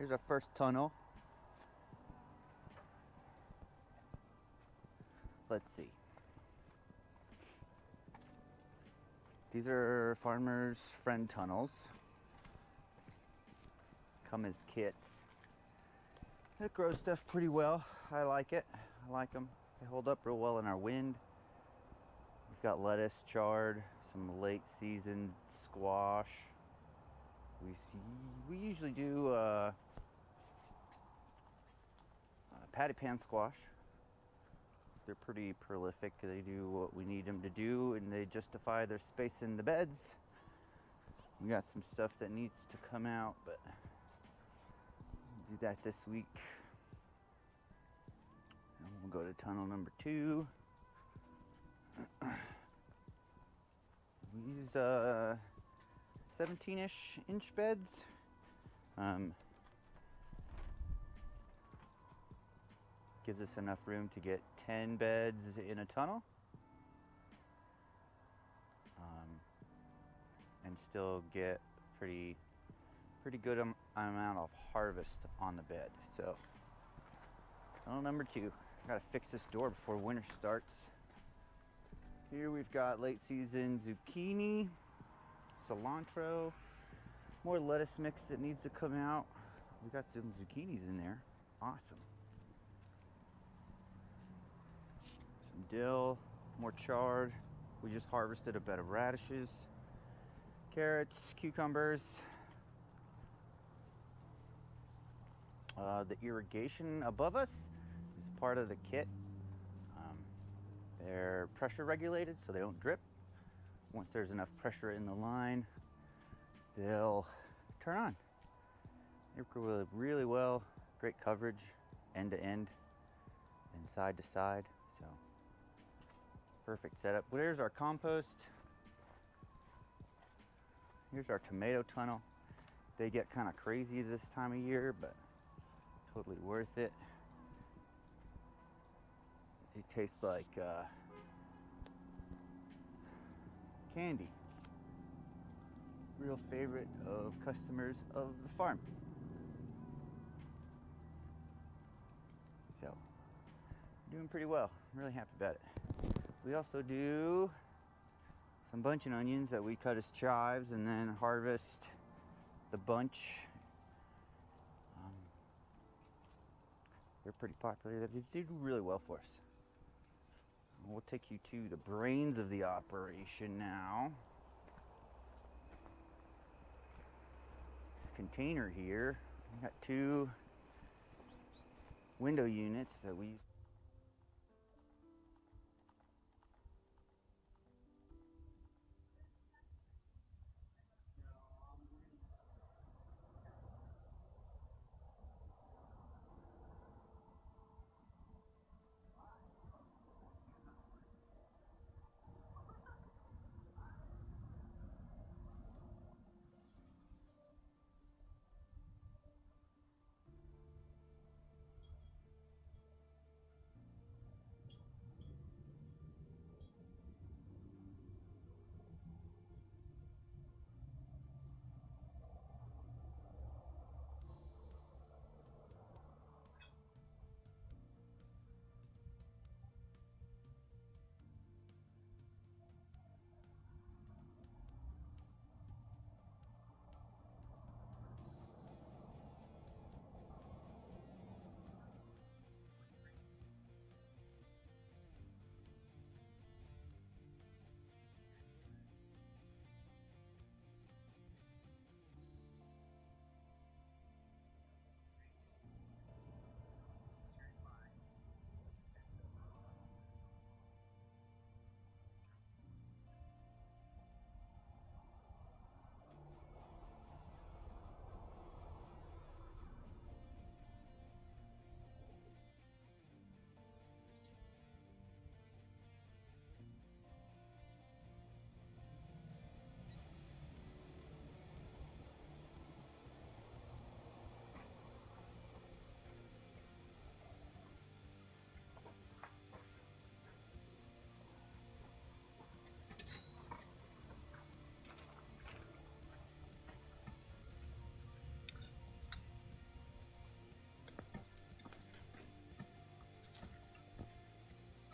Here's our first tunnel. Let's see. These are Farmer's Friend tunnels. Come as kits. It grows stuff pretty well. I like it. I like them. They hold up real well in our wind. We've got lettuce, chard, some late season squash. We usually do patty pan squash. They're pretty prolific. They do what we need them to do, and they justify their space in the beds. We got some stuff that needs to come out, but we'll do that this week. And we'll go to tunnel number 2. We use 17-ish inch beds. Gives us enough room to get 10 beds in a tunnel. And still get pretty good amount of harvest on the bed. So, tunnel number 2. Gotta fix this door before winter starts. Here we've got late season zucchini, cilantro, more lettuce mix that needs to come out. We got some zucchinis in there. Awesome. Some dill, more chard. We just harvested a bed of radishes, carrots, cucumbers. The irrigation above us is part of the kit. They're pressure regulated so they don't drip. Once there's enough pressure in the line, they'll turn on. They work really well. Great coverage, end to end and side to side. So perfect setup. Well, there's our compost. Here's our tomato tunnel. They get kind of crazy this time of year, but totally worth it. They taste like candy. Real favorite of customers of the farm. So, doing pretty well. I'm really happy about it. We also do some bunching onions that we cut as chives and then harvest the bunch. They're pretty popular. They do really well for us. We'll take you to the brains of the operation now. This container here, we got 2 window units that we use.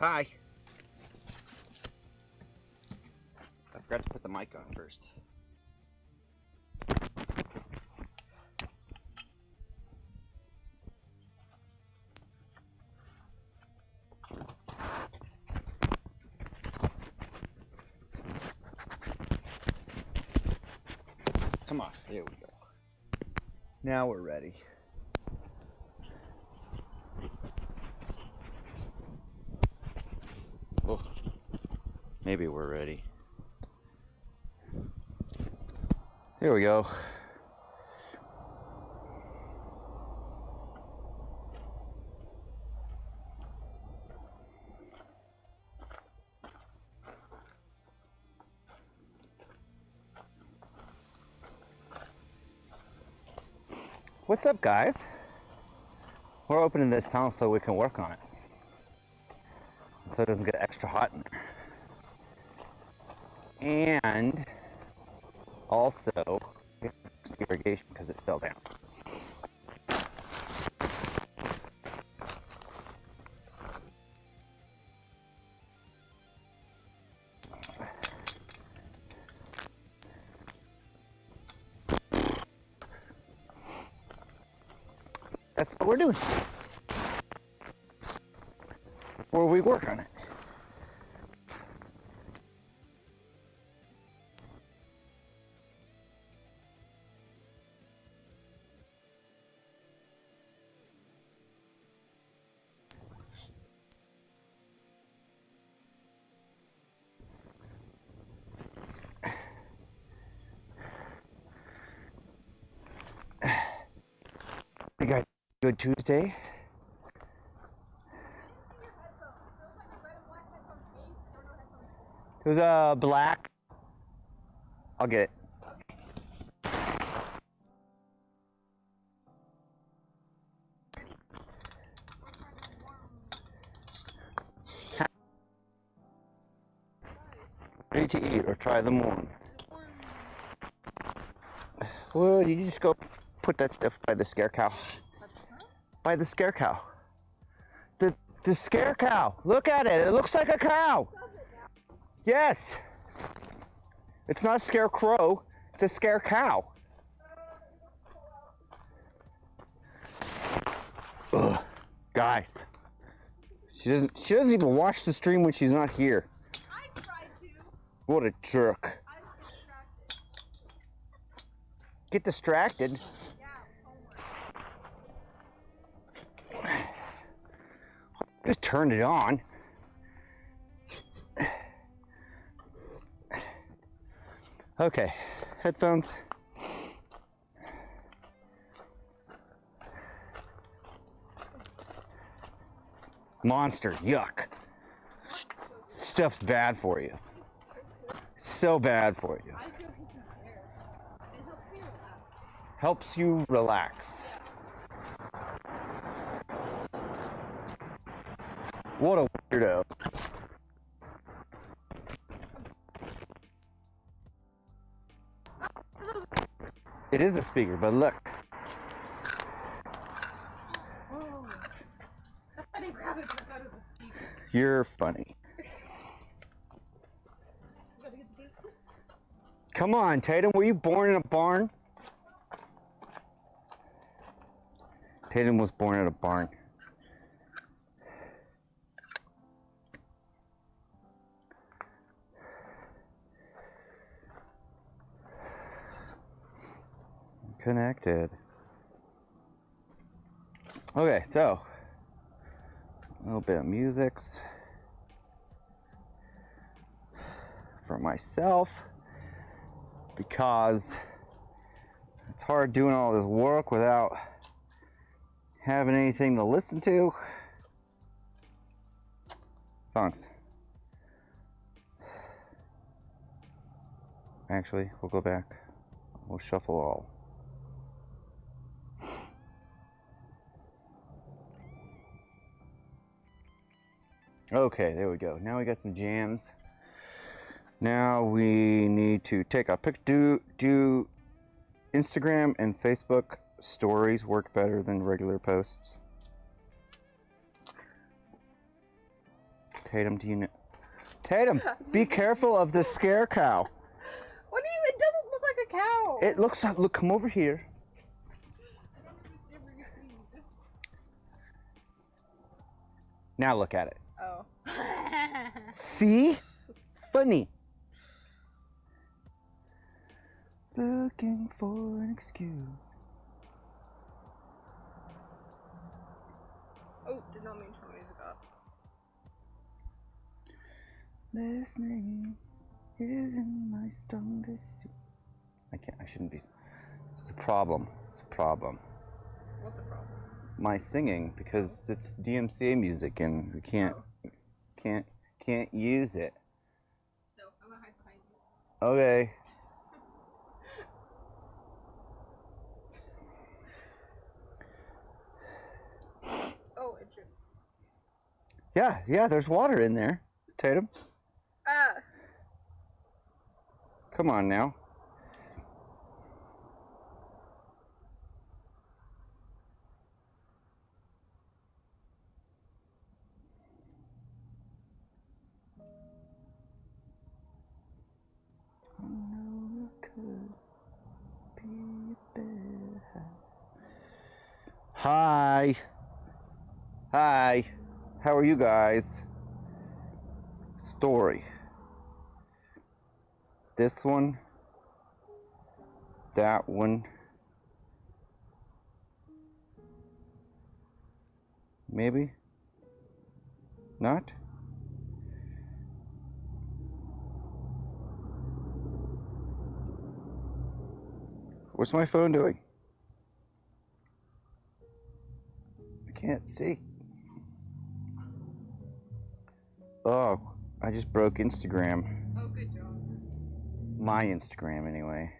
Hi. I forgot to put the mic on first. Come on, there we go. Now we're ready. Oh, maybe we're ready. Here we go. What's up, guys? We're opening this tunnel so we can work on it, so it doesn't get extra hot in there. And also, irrigation because it fell down. That's what we're doing. Where we work on it. You guys, good Tuesday. It was black. I'll get it. Ready to eat or try them on? Well, you just go put that stuff by the scare cow. By the scare cow. The scare cow. Look at it. It looks like a cow. Yes. It's not a scarecrow. It's a scare cow. Ugh. Guys. She doesn't even watch the stream when she's not here. I tried to. What a jerk. I was distracted. Get distracted. Yeah, homework. Just turned it on. Okay, headphones. Monster, yuck. Stuff's bad for you. So bad for you. I don't even care. It Helps helps me relax. you relax. What a weirdo. It is a speaker, but look. Oh. I didn't grab it, but I thought it was a speaker. You're funny. You gotta get the gate. Come on, Tatum, were you born in a barn? Tatum was born in a barn. Connected. Okay, so a little bit of musics for myself because it's hard doing all this work without having anything to listen to. Songs. Actually, we'll go back. We'll shuffle all. Okay, there we go. Now we got some jams. Now we need to take a pic. Do Instagram and Facebook stories work better than regular posts? Tatum, do you know? Tatum, be careful of the scare cow. What do you? It doesn't look like a cow. It looks like. Look, come over here. Now look at it. Oh. See? Funny. Looking for an excuse. Oh, did not mean to turn music up. Listening isn't my strongest suit. I shouldn't be. It's a problem. It's a problem. What's the problem? My singing, because it's DMCA music and we can't use it. No, I'm gonna hide behind you. Okay. Oh, it should. Yeah, there's water in there, Tatum. Ah. Come on now. I know it could be better. Hi. Hi. How are you guys? Story. This one. That one. Maybe? Not? What's my phone doing? I can't see. Oh, I just broke Instagram. Oh, good job. My Instagram, anyway.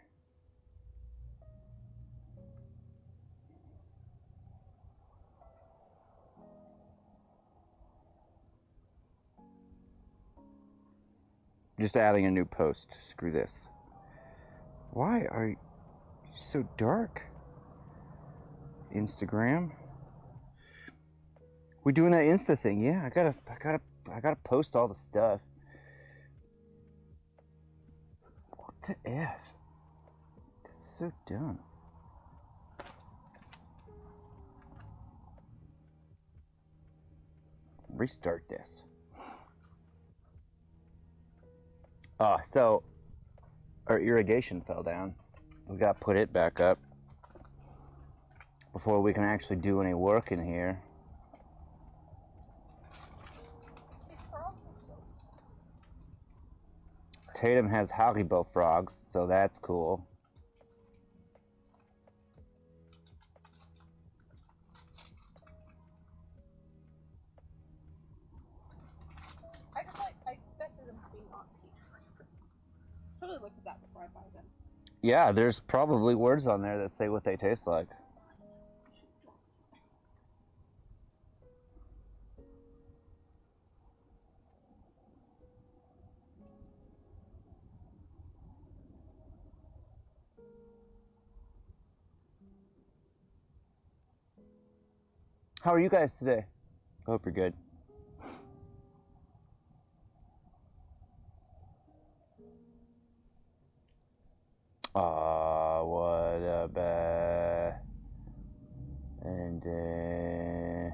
Just adding a new post. Screw this. Why are you so dark? Instagram. We're doing that Insta thing. Yeah, I gotta post all the stuff. What the F? This is so dumb. Restart this. So our irrigation fell down. We got to put it back up before we can actually do any work in here. Tatum has Haribo frogs, so that's cool. I expected them to be not peach flavored. I totally looked at that before I buy them. Yeah, there's probably words on there that say what they taste like. How are you guys today? I hope you're good. What a bad and Are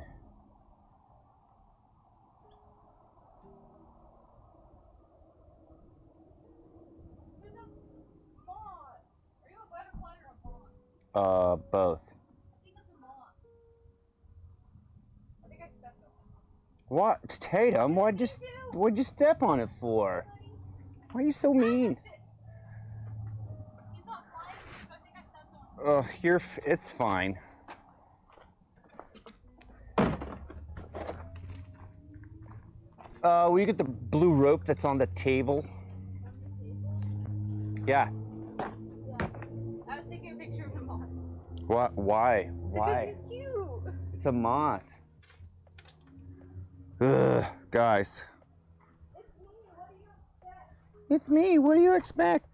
you a butterfly or a moth? both. I think it's a moth. I think I stepped on it. What, Tatum? What'd you step on it for? Why are you so mean? He's not flying, so I think I stepped on it. It's fine. Will you get the blue rope that's on the table? Yeah. I was taking a picture of a moth. What? Why? Because he's cute. It's a moth. Ugh, guys. It's me. What do you expect?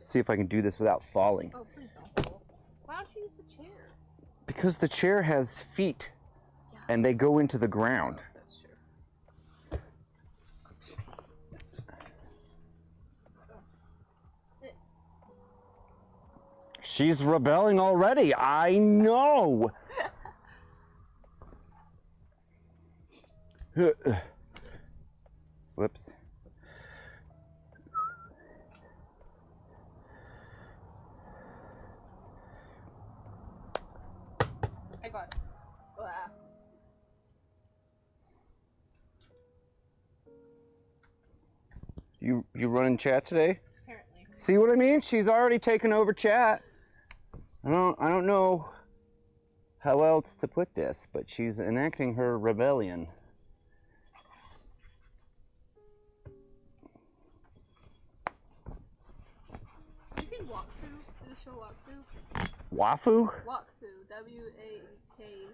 See if I can do this without falling. Oh, please don't fall. Why don't you use the chair? Because the chair has feet Yeah. and they go into the ground. That's true. She's rebelling already. I know. Whoops. I got it. Blah. You running chat today? Apparently. See what I mean? She's already taken over chat. I don't know how else to put this, but she's enacting her rebellion. Have you seen Wakfu? The show Wakfu? Wafu? Wakfu. W-A-K-F-U.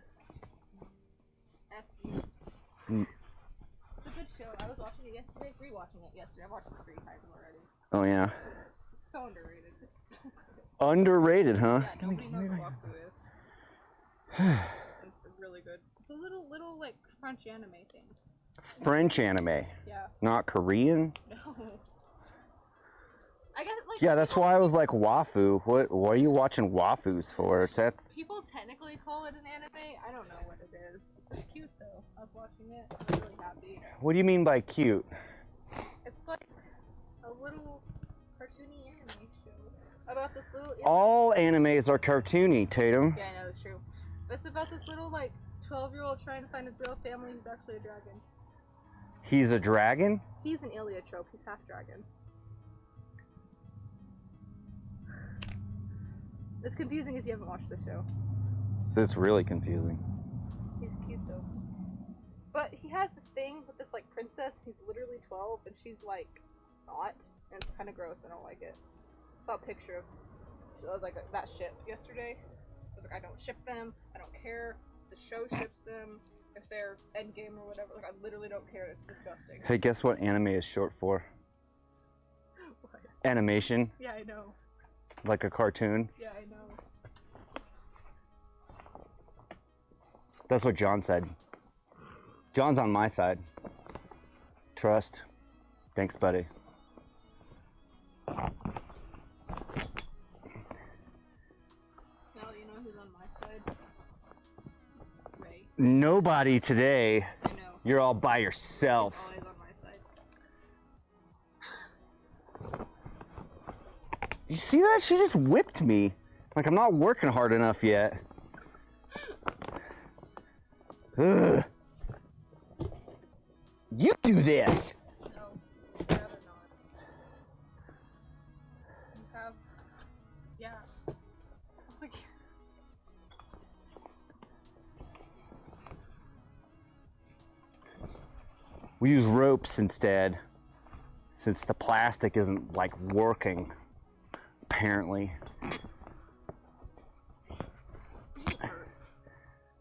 It's a good show. I was watching it yesterday. Rewatching it yesterday. I've watched it 3 times already. Oh yeah. It's so underrated. It's so good. Underrated, huh? Yeah, nobody knows what Wakfu is. It's really good. It's a little like French anime thing. French anime, Yeah. not Korean. No. I guess like Yeah, that's why I was like Wafu. What are you watching Wafus for? That's people technically call it an anime. I don't know what it is. It's cute though. I was watching it. I was really happy. what do you mean by cute? It's like a little cartoony anime show about this little. All animes are cartoony, Tatum. Yeah, I know it's true. But it's about this little like 12-year-old trying to find his real family who's actually a dragon. He's a dragon? He's an Iliotrope. He's half dragon. It's confusing if you haven't watched the show. So it's really confusing. He's cute though. But he has this thing with this like princess. He's literally 12 and she's like not, and it's kind of gross. I don't like it. Saw a picture of like that ship yesterday. I was like, I don't ship them. I don't care. The show ships them. If they're endgame or whatever, like I literally don't care. It's disgusting. Hey, guess what anime is short for? What? Animation, Yeah, I know. like a cartoon. Yeah, I know. That's what John said. John's on my side. Trust. Thanks, buddy. Now you know who's on my side. Ray. Nobody today. I know. You're all by He's yourself. always on my side. You see that? She just whipped me. Like I'm not working hard enough yet. Ugh. You do this. No, I'd rather not. You have, yeah. I was like, We use ropes instead, since the plastic isn't like working, apparently.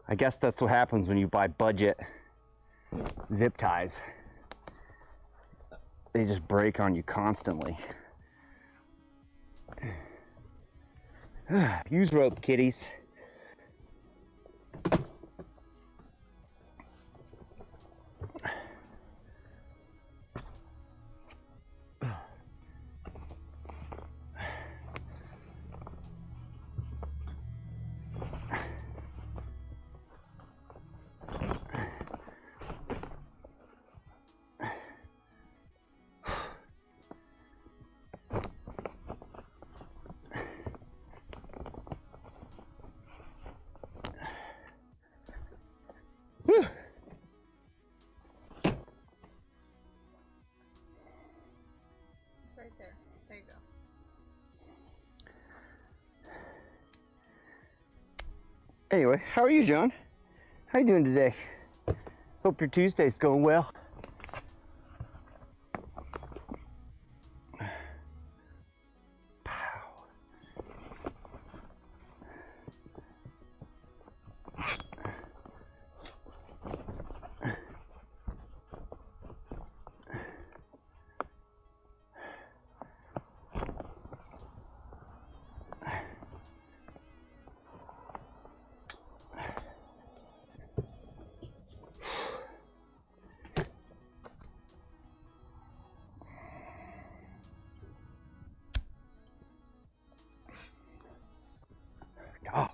I guess that's what happens when you buy budget zip ties. They just break on you constantly. Use rope, kiddies. Whew. it's right there. There you go. Anyway, how are you, John? How you doing today? Hope your Tuesday's going well. Pow.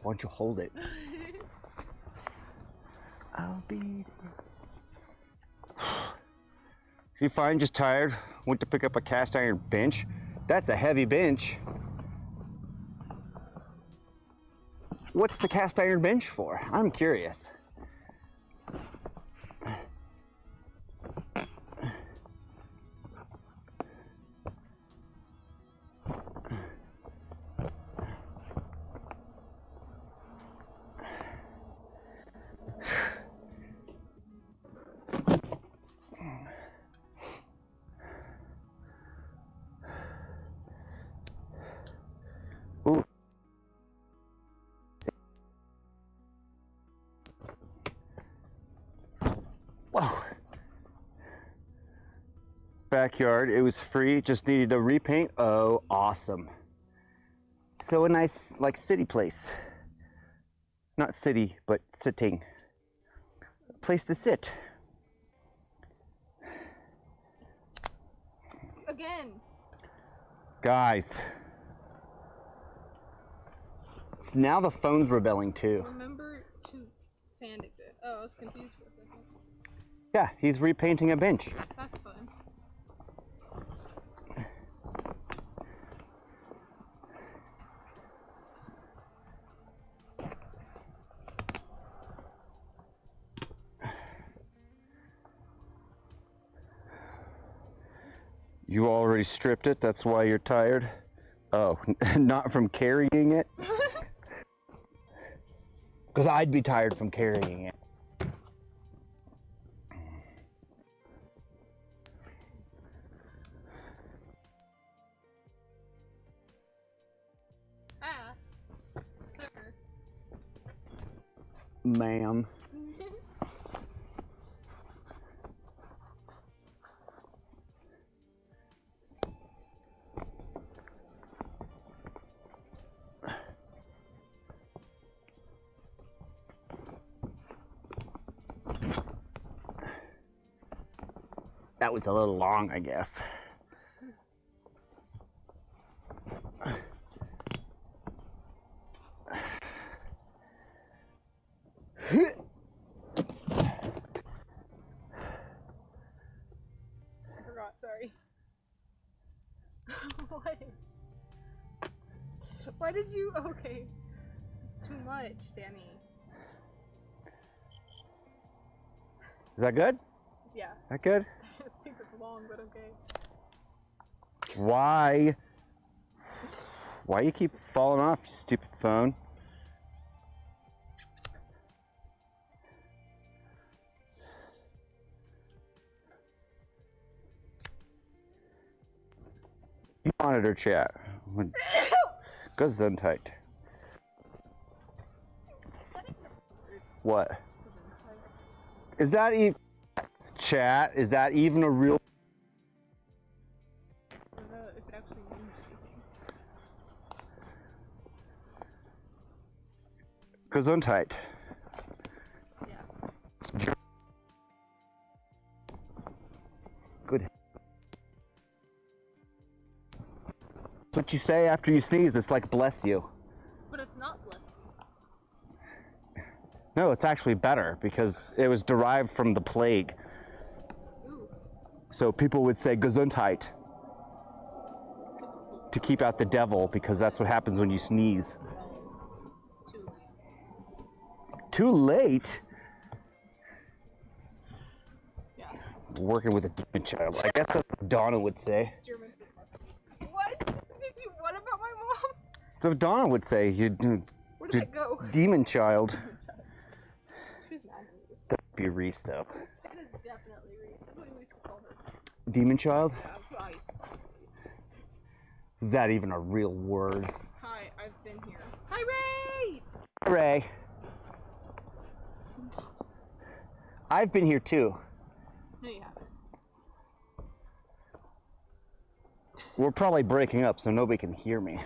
Why don't you hold it? I'll be. You fine? Just tired? Went to pick up a cast iron bench. That's a heavy bench. What's the cast iron bench for? I'm curious. Ooh. Whoa. Backyard, it was free, just needed a repaint. Oh, awesome. So a nice, like, city place. Not city, but sitting. Place to sit. Again. Guys. Now the phone's rebelling too. Remember to sand it. Oh, I was confused for a second. Yeah, he's repainting a bench. That's fun. You already stripped it, that's why you're tired? Oh, not from carrying it? Because I'd be tired from carrying it. Ah, sir. Ma'am. That was a little long, I guess. I forgot, sorry. What? Why did you? Okay. It's too much, Danny. Is that good? Yeah. Is that good? I think it's long, but okay. Why? Why you keep falling off, you stupid phone? You monitor chat. Gesundheit. What? Is that even chat? Is that even a real? I don't know if it actually means anything. Gesundheit. Yeah. Good. That's what you say after you sneeze. It's like bless you. But it's not blessed. No, it's actually better because it was derived from the plague. Ooh. So people would say Gesundheit to keep out the devil because that's what happens when you sneeze. Too late. Too late? Yeah. Working with a demon child. I guess that's what Donna would say. German. What? Did you? What about my mom? So Donna would say, you Where did that go? demon child. She's mad at me. That'd be Reese though. That is definitely Reese. That's what we used to call her. Demon child? Yeah, that's what I used to call her. Reese. Is that even a real word? Hi, I've been here. Hi, Ray! Ray. I've been here too. No, you haven't. We're probably breaking up so nobody can hear me.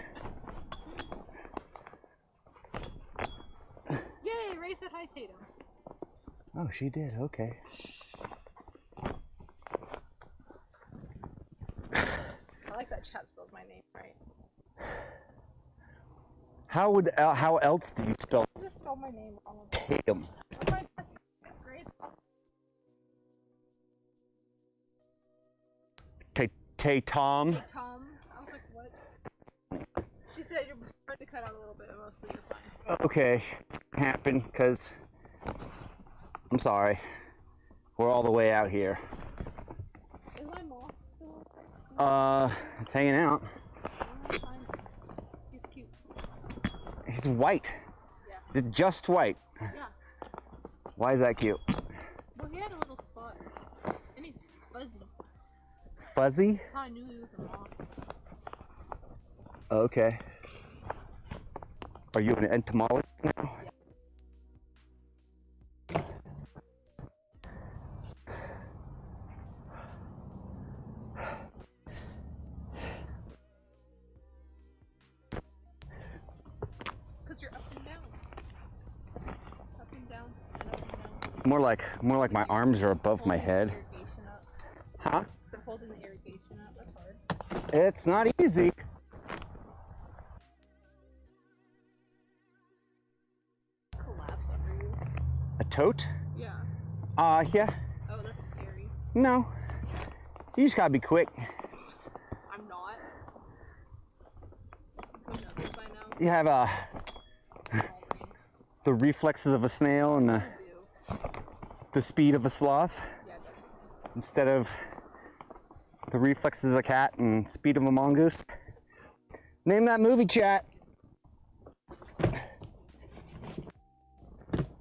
Yay, Ray said hi, Tatum. Oh, she did. Okay. I like that chat spells my name right. How else do you spell You just spelled my name wrong. Tatum? That's my best grade. Tatum. Hey, Tom. I was like, what? She said you're starting to cut out a little bit, and mostly you're fine. Okay, happened because I'm sorry. We're all the way out here. Is my mom still? It's hanging out. Fine. He's cute. He's white. Yeah. Just white. Yeah. Why is that cute? Well, he had a little spot, and he's fuzzy. Fuzzy? That's how I knew he was a mom. Okay. Are you an entomologist now? Because you're up and down. Up and down. And up and down. It's more like my arms are above my head. Holding the irrigation up. Huh? So holding the irrigation up, that's hard. It's not easy. Collapse under you. A tote? Yeah. Yeah. Oh, that's scary. No. You just gotta be quick. I'm not. Who knows by now? You have Small brain. the reflexes of a snail and I do. the speed of a sloth Yeah, definitely. instead of the reflexes of a cat and speed of a mongoose. Name that movie, chat.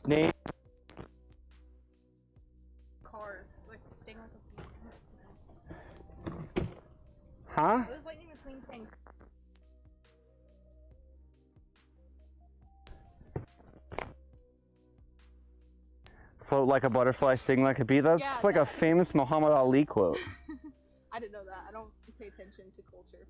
Name. Cars. Like, sting like a bee. Huh? I was waiting between saying Float like a butterfly, sting like a bee. That's Yeah, like a that- famous Muhammad Ali quote. I didn't know that. I don't pay attention to culture.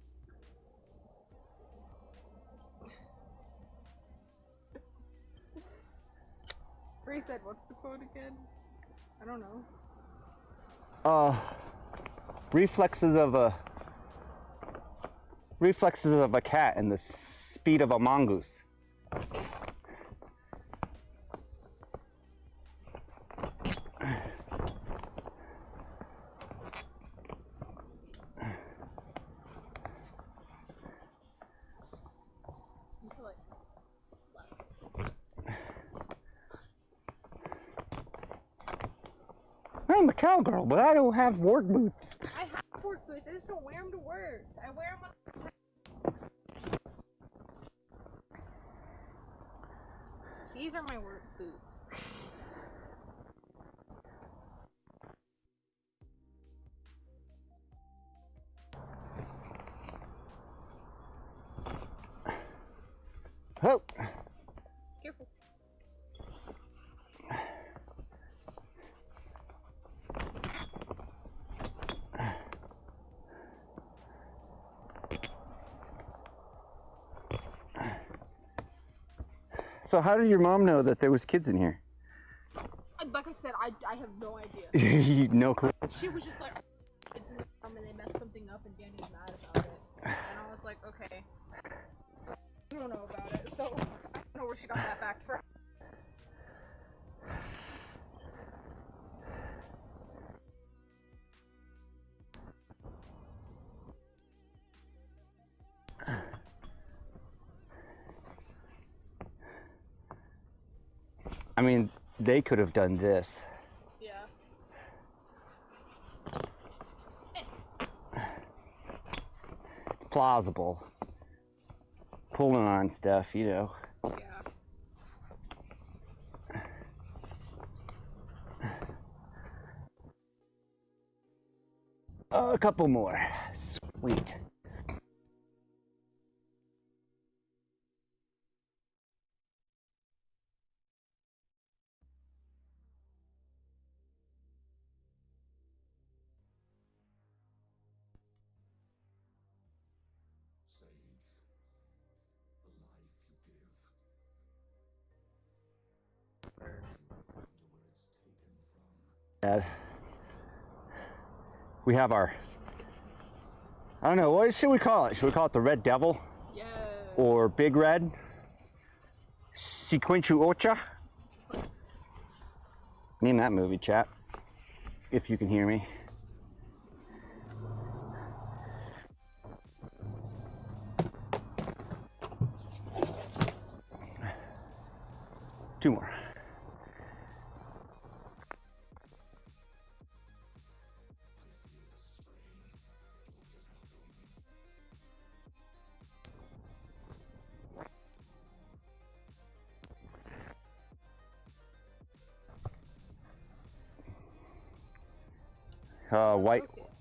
Ray said, what's the quote again? I don't know. Reflexes of a cat and the speed of a mongoose. I feel like less. I'm a cowgirl, but I don't have work boots. I have work boots. I just don't wear them to work. I wear them on. These are my work boots. Oh. Careful. So how did your mom know that there was kids in here? Like I said, I have no idea. No clue. She was just like, it's in the room and they messed something up and Danny's mad about it. And I was like, okay. I don't know about it, so I don't know where she got that fact from. I mean, they could have done this. Yeah. Plausible. Pulling on stuff, you know. Yeah. A couple more. Sweet. Dad. We have our, I don't know, what should we call it? Should we call it the Red Devil Yeah. or Big Red? Sequenchu Ocha. Name that movie, chat. If you can hear me. Two more.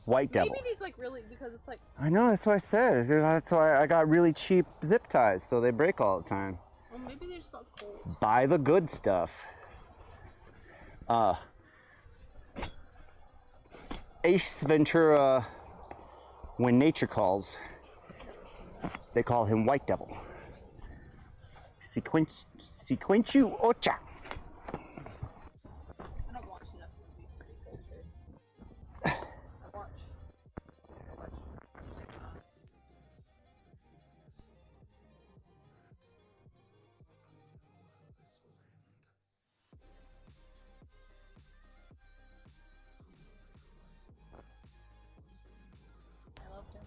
White devil. Maybe these like really because it's like. I know, that's what I said. That's why I got really cheap zip ties, so they break all the time. Well, maybe they're just not cold. Buy the good stuff. Ace Ventura, when nature calls, they call him White Devil. Sequenchu Ocha. I don't watch enough movies to be cultured. I watch. I loved him.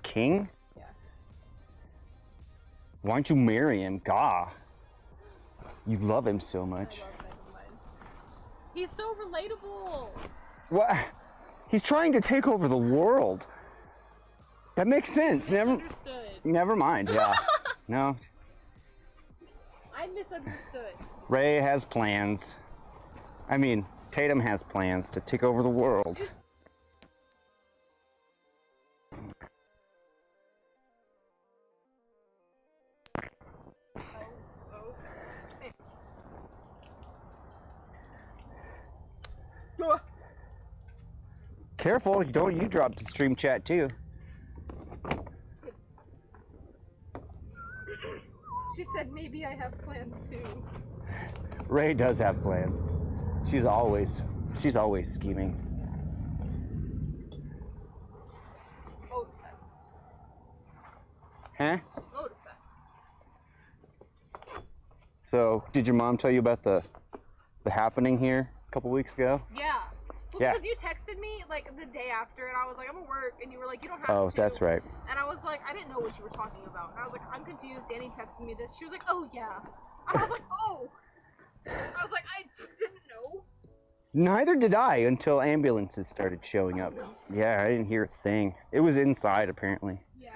King? Yeah. Why don't you marry him? Gah. You love him so much. I love Megamind. He's so relatable. What? He's trying to take over the world. That makes sense. Misunderstood. Never mind. Yeah. No. I misunderstood. Ray has plans. I mean, Tatum has plans to take over the world. Careful, don't you drop the stream chat too. She said maybe I have plans too. Ray does have plans. She's always scheming. Motorcycle. Huh? Motorcycles. So, did your mom tell you about the happening here a couple weeks ago? Yeah. Well, Yeah. because you texted me like the day after, and I was like, I'm at work, and you were like, you don't have Oh, to. that's right. And I was like, I didn't know what you were talking about. And I was like, I'm confused. Danny texted me this. She was like, oh yeah. And I was like, oh. I was like, I didn't know. Neither did I until ambulances started showing up. Yeah, I didn't hear a thing. It was inside apparently. Yeah.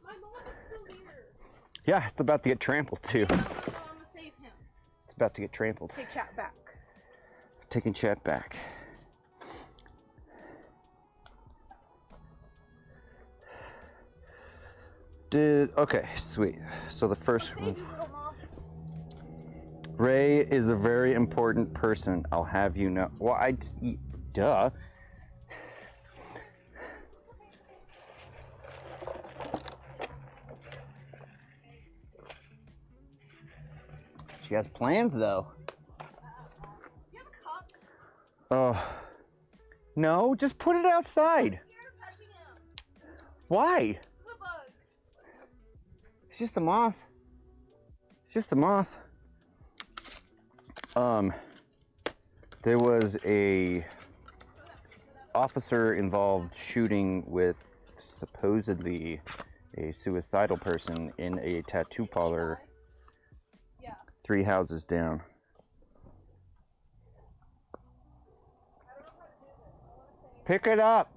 My mom is still here. Yeah, it's about to get trampled too. I'm gonna save him. It's about to get trampled. Take chat back. Taking chat back. Okay, sweet. So the first Save you, little moth. Ray is a very important person. I'll have you know. Well, duh. She has plans though. You have a cup? Oh. No, just put it outside. You're touching him. Why? The bug. It's just a moth. It's just a moth. There was a officer involved shooting with supposedly a suicidal person in a tattoo parlor Yeah. 3 houses down. Pick it up.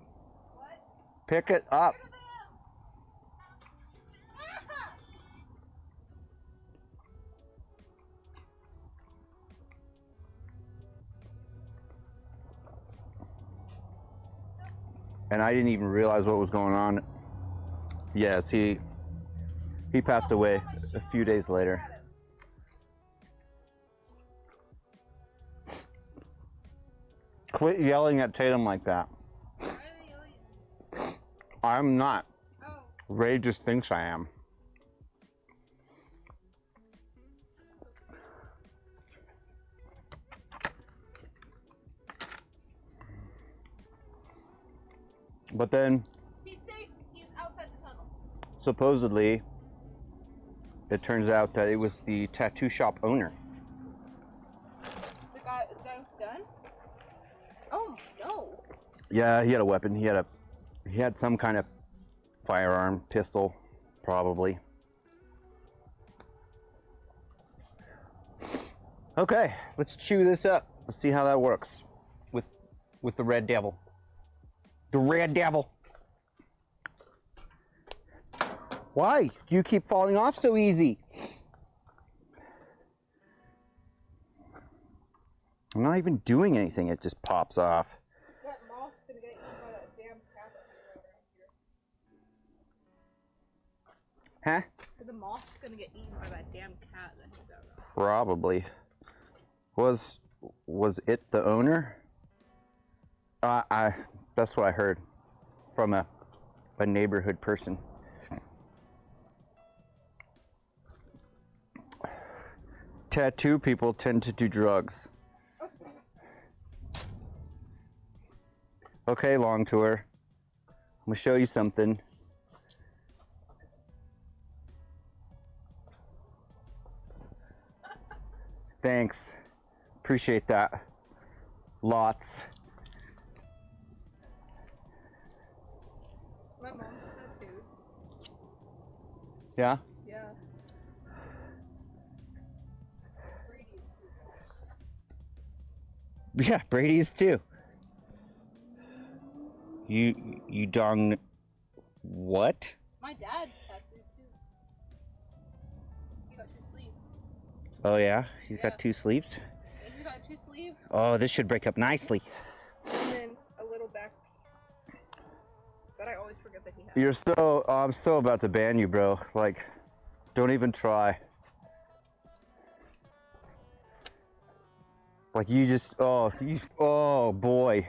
Pick it up. And I didn't even realize what was going on. Yes, he passed away a few days later. Quit yelling at Tatum like that. I'm not. Oh. Ray just thinks I am. But then He's safe. He's outside the tunnel. supposedly it turns out that it was the tattoo shop owner. The guy with the gun? Oh no. Yeah, he had a weapon. He had some kind of firearm, pistol, probably. Okay, let's chew this up. Let's see how that works with the Red Devil. The Red Devil. Why? You keep falling off so easy. I'm not even doing anything. It just pops off. That moth's gonna get eaten by that damn cat that hangs out around here. Huh? The moth's gonna get eaten by that damn cat that hangs out around. Probably. Was it the owner? That's what I heard from a neighborhood person. Tattoo people tend to do drugs. Okay, Long Tour. I'm gonna show you something. Thanks. Appreciate that. Lots. My mom's tattooed. Yeah? Yeah. Yeah, Brady's too. You dong what? My dad tattooed too. He got 2 sleeves. Oh yeah, he's Yeah. got 2 sleeves. Yeah, he got 2 sleeves Oh, this should break up nicely. and then a little back piece. But I always forget that he has. You're so I'm so about to ban you, bro. Like, don't even try. Like you just oh boy.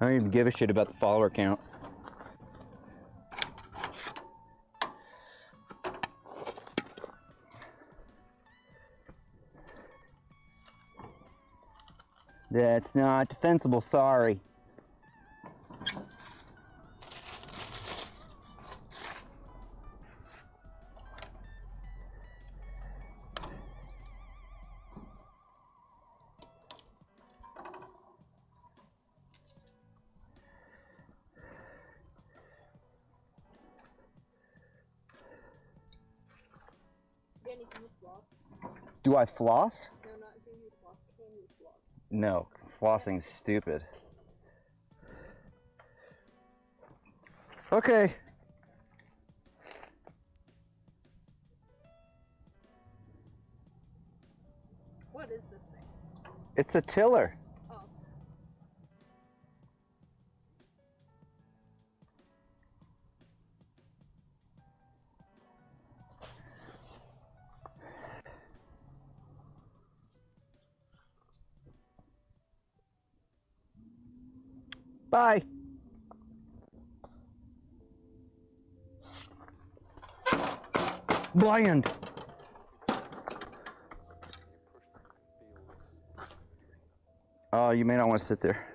I don't even give a shit about the follower count. That's not defensible, sorry. Danny, can you floss? Do I floss? No, not do you floss. Can you floss? No, flossing's stupid. Okay. What is this thing? It's a tiller. Oh. Bye. Blind. Oh, you may not want to sit there.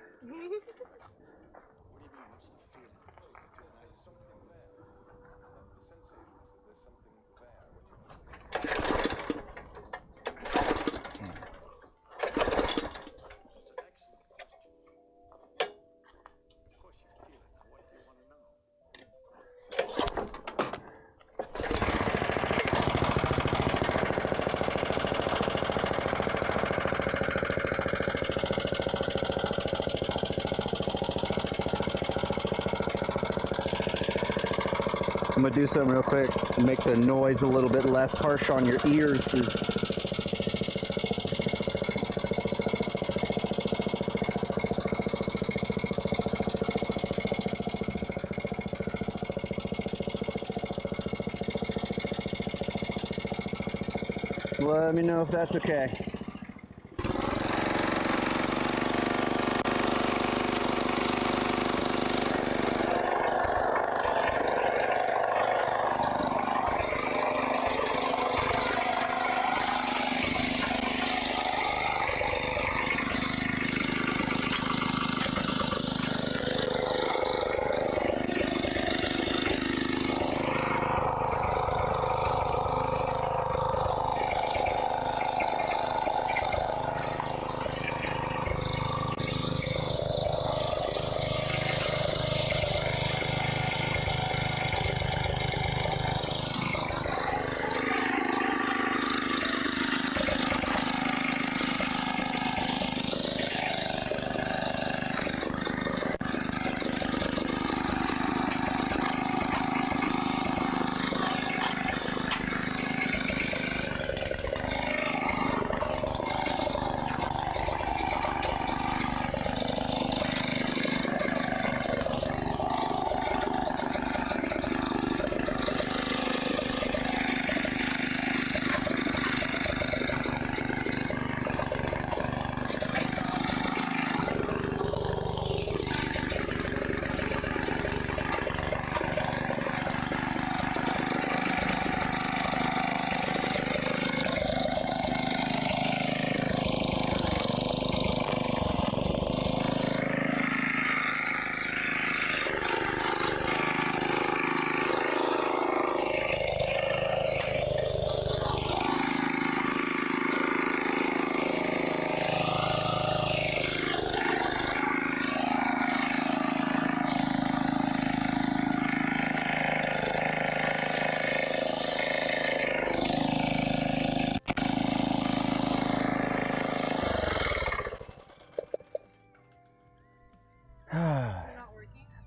I'm gonna do something real quick, make the noise a little bit less harsh on your ears. Let me know if that's okay.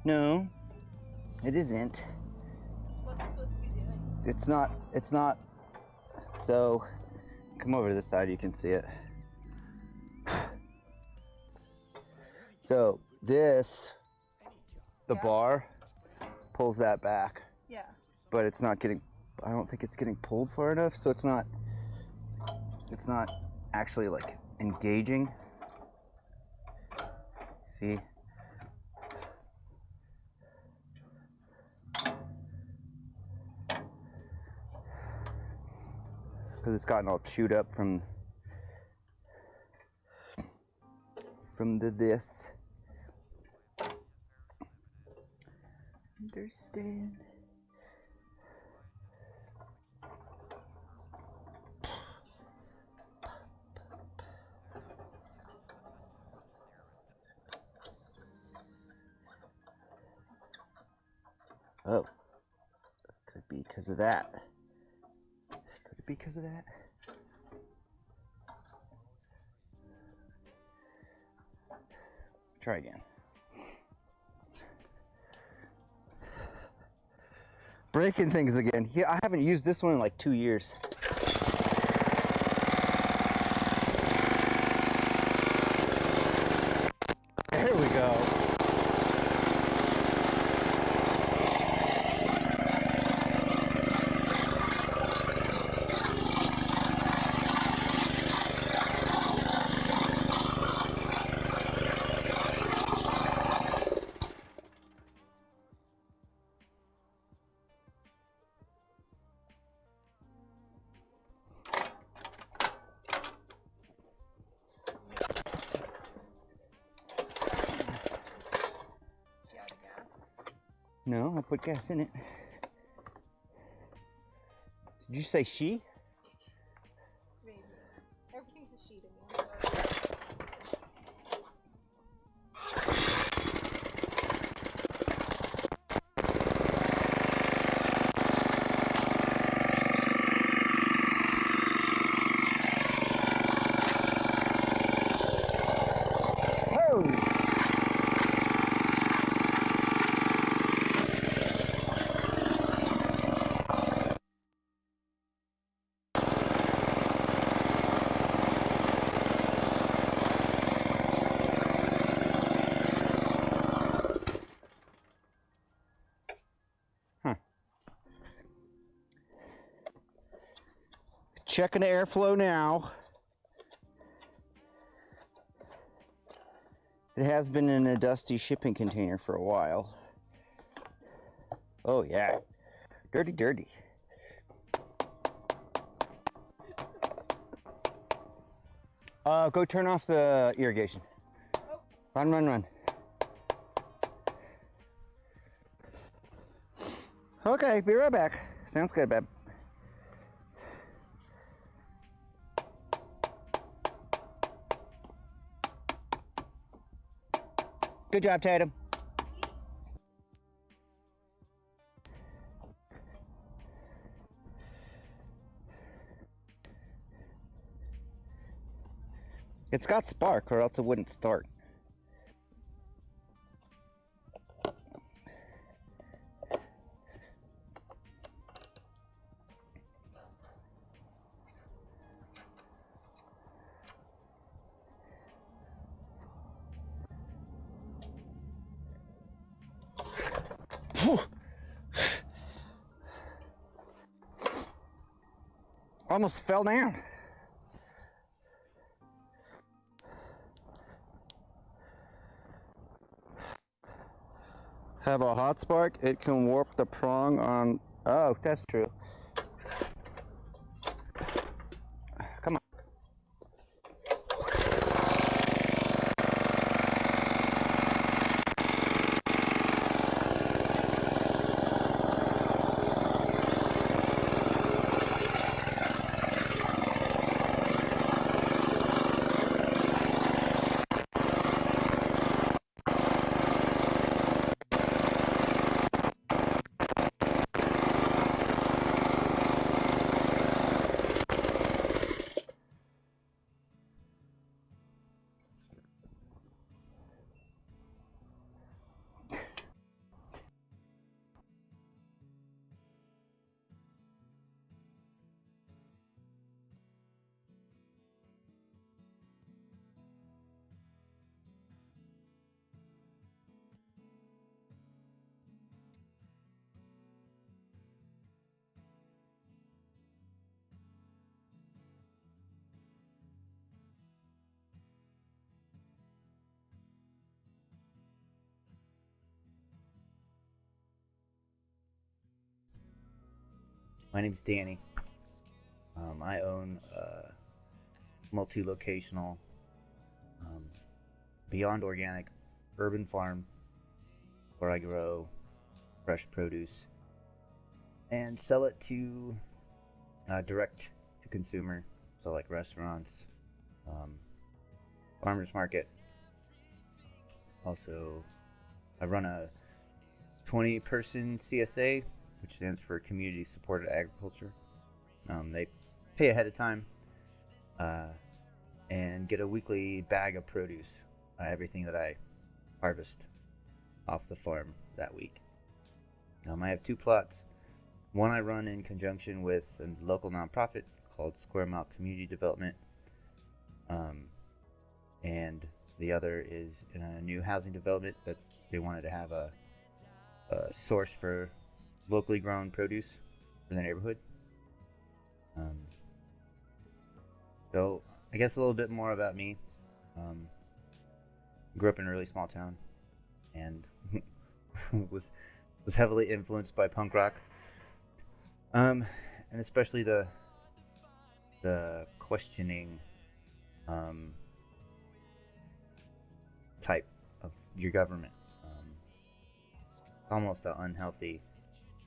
No, it isn't. What's it supposed to be doing? It's not. So, come over to this side, you can see it. So, this, the Yeah. bar, pulls that back, Yeah. but it's not getting, I don't think it's getting pulled far enough, so it's not actually like engaging. See? Because it's gotten all chewed up from this. Understand? Oh, could be because of that. Could it be because of that? Try again. Breaking things again. Yeah, I haven't used this one in like 2 years. There we go. She out of gas. No, I put gas in it. Did you say she? Maybe. Everything's a she to me. I'm sorry. Oh! Checking the airflow now. It has been in a dusty shipping container for a while. Oh yeah, dirty, dirty. Go turn off the irrigation. Oh. Run, run, run. Okay, be right back. Sounds good, babe. Good job, Tatum. It's got spark or else it wouldn't start. Almost fell down. Have a hot spark, it can warp the prong on. Oh, that's true. Come on. My name's Danny. I own a multi-locational, beyond organic urban farm where I grow fresh produce and sell it to direct to consumer, so like restaurants, farmers market. Also, I run a 20-person CSA, which stands for Community Supported Agriculture. They pay ahead of time and get a weekly bag of produce, everything that I harvest off the farm that week. I have 2 plots. One I run in conjunction with a local nonprofit called Square Mile Community Development, and the other is in a new housing development that they wanted to have a source for locally grown produce for the neighborhood. So I guess a little bit more about me. Grew up in a really small town and was heavily influenced by punk rock, and especially the questioning type of your government. Almost an unhealthy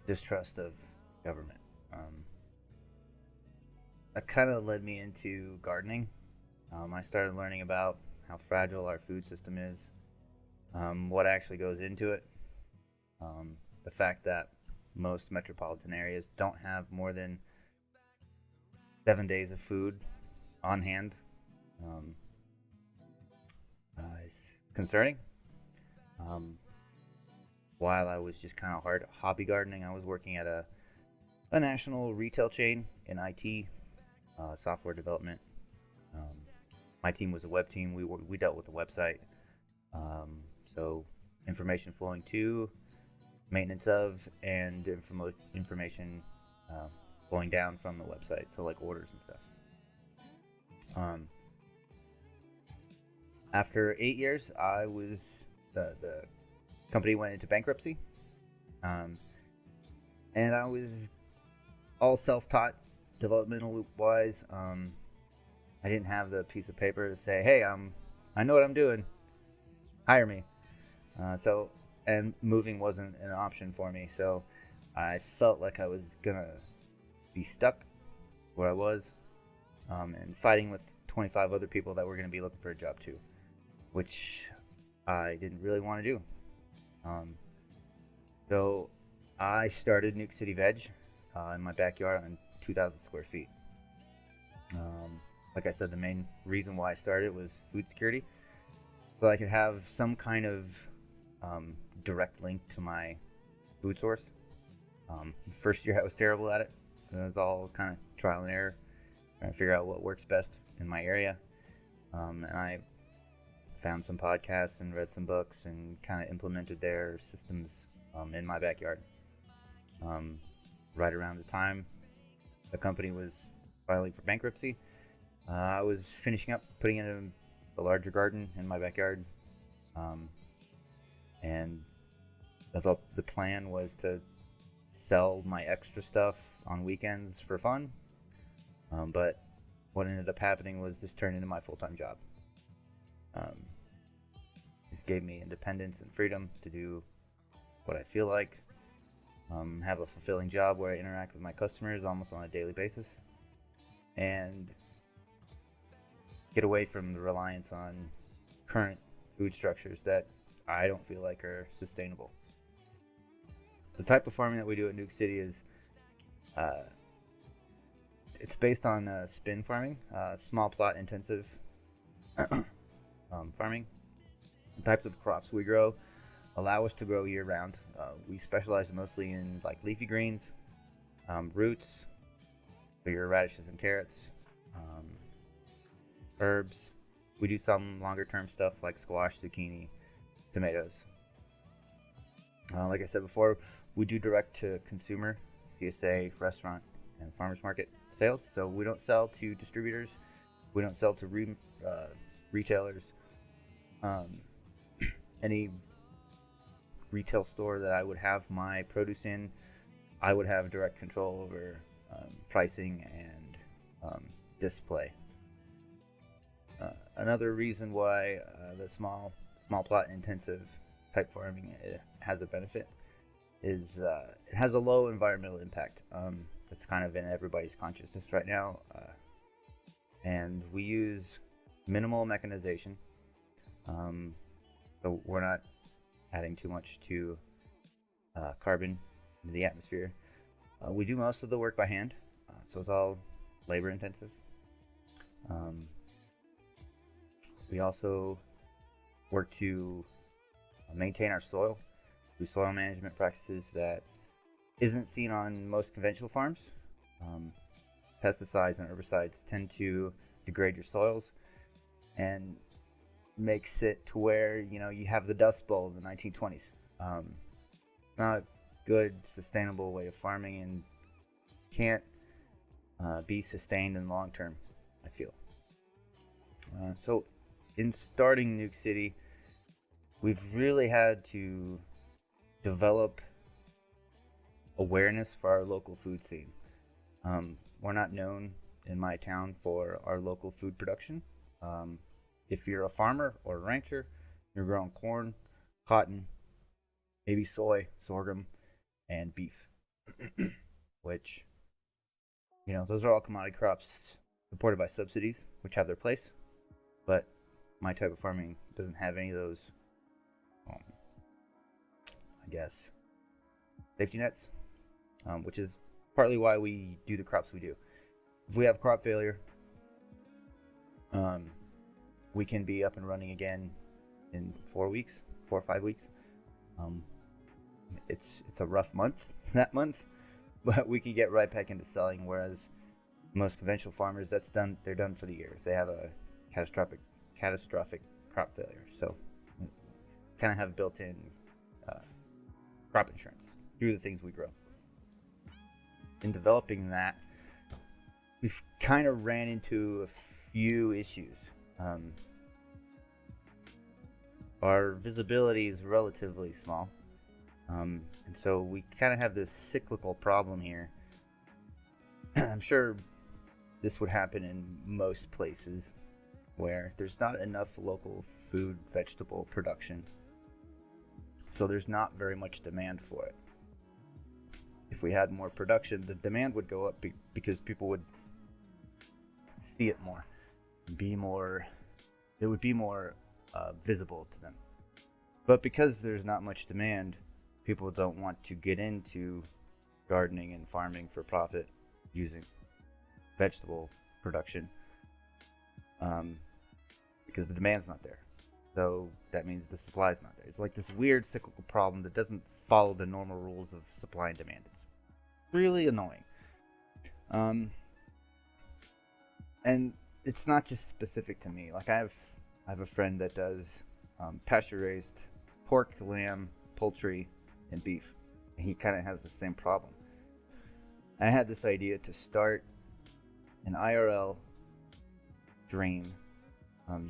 distrust of government. That kind of led me into gardening. I started learning about how fragile our food system is, what actually goes into it, the fact that most metropolitan areas don't have more than 7 days of food on hand. Is concerning. While I was just kind of hobby gardening, I was working at a national retail chain in IT, software development. My team was a web team. We dealt with the website, so information flowing to, maintenance of, and information flowing down from the website. So like orders and stuff. After 8 years, I was the company went into bankruptcy, and I was all self-taught, developmental wise. I didn't have the piece of paper to say, "Hey, I know what I'm doing. Hire me." And moving wasn't an option for me, so I felt like I was gonna be stuck where I was, and fighting with 25 other people that were gonna be looking for a job too, which I didn't really want to do. So I started Nuke City Veg in my backyard on 2,000 square feet. Like I said, the main reason why I started was food security, so I could have some kind of direct link to my food source. First year I was terrible at it. It was all kind of trial and error, trying to figure out what works best in my area. And I found some podcasts and read some books and kind of implemented their systems in my backyard. Right around the time the company was filing for bankruptcy, I was finishing up putting in a larger garden in my backyard, and I thought the plan was to sell my extra stuff on weekends for fun, but what ended up happening was this turned into my full-time job. This gave me independence and freedom to do what I feel like, have a fulfilling job where I interact with my customers almost on a daily basis, and get away from the reliance on current food structures that I don't feel like are sustainable. The type of farming that we do at Nuke City is it's based on spin farming, small plot intensive farming. The types of crops we grow allow us to grow year round. We specialize mostly in like leafy greens, roots, so your radishes and carrots, herbs. We do some longer term stuff like squash, zucchini, tomatoes. Like I said before, we do direct to consumer, CSA, restaurant, and farmers market sales. So we don't sell to distributors. We don't sell to retailers. Any retail store that I would have my produce in, I would have direct control over pricing and display. Another reason why the small plot intensive type farming has a benefit is it has a low environmental impact. It's kind of in everybody's consciousness right now, and we use minimal mechanization, so we're not adding too much to carbon into the atmosphere. We do most of the work by hand, so it's all labor intensive. We also work to maintain our soil through soil management practices that isn't seen on most conventional farms. Pesticides and herbicides tend to degrade your soils and makes it to where you have the Dust Bowl in the 1920s. Not a good sustainable way of farming and can't be sustained in the long term, I feel. So in starting Nuke City, we've really had to develop awareness for our local food scene. We're not known in my town for our local food production. If you're a farmer or a rancher, you're growing corn, cotton, maybe soy, sorghum, and beef, which, those are all commodity crops supported by subsidies, which have their place. But my type of farming doesn't have any of those, safety nets, which is partly why we do the crops we do. If we have crop failure, we can be up and running again in 4 or 5 weeks. It's a rough month that month, but we can get right back into selling. Whereas most conventional farmers, they're done for the year if they have a catastrophic crop failure. So kind of have built-in crop insurance through the things we grow. In developing that, we've kind of ran into a few issues. Our visibility is relatively small, and so we kind of have this cyclical problem here. I'm sure this would happen in most places where there's not enough local food, vegetable production, so there's not very much demand for it. If we had more production, the demand would go up because people would see it more, it would be more visible to them. But because there's not much demand, people don't want to get into gardening and farming for profit using vegetable production, because the demand's not there. So that means the supply's not there. It's like this weird cyclical problem that doesn't follow the normal rules of supply and demand. It's really annoying. And it's not just specific to me. Like I have a friend that does pasture raised pork, lamb, poultry, and beef. And he kind of has the same problem. I had this idea to start an IRL drain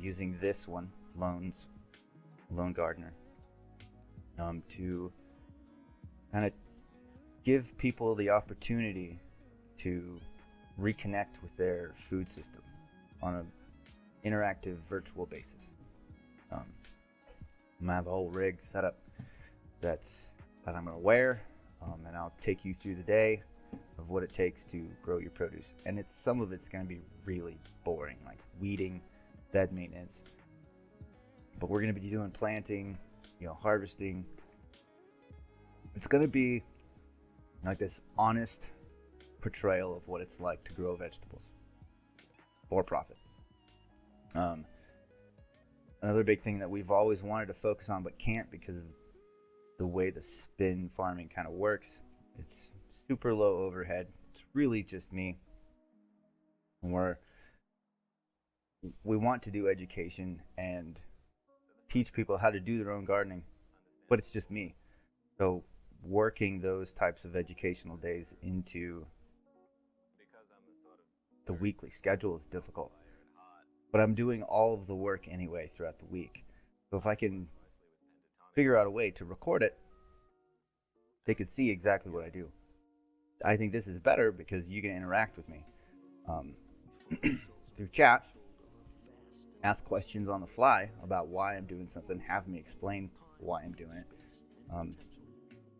using this one, Lone Gardener, to kind of give people the opportunity to reconnect with their food system on an interactive virtual basis. I'm gonna have a whole rig set up that I'm gonna wear, and I'll take you through the day of what it takes to grow your produce. And some of it's gonna be really boring, like weeding, bed maintenance. But we're gonna be doing planting, harvesting. It's gonna be like this honest portrayal of what it's like to grow vegetables for profit. Another big thing that we've always wanted to focus on but can't because of the way the spin farming kind of works. It's super low overhead. It's really just me. And we want to do education and teach people how to do their own gardening, but it's just me. So working those types of educational days into the weekly schedule is difficult. But I'm doing all of the work anyway throughout the week. So if I can figure out a way to record it, they could see exactly what I do. I think this is better because you can interact with me through chat, ask questions on the fly about why I'm doing something, have me explain why I'm doing it,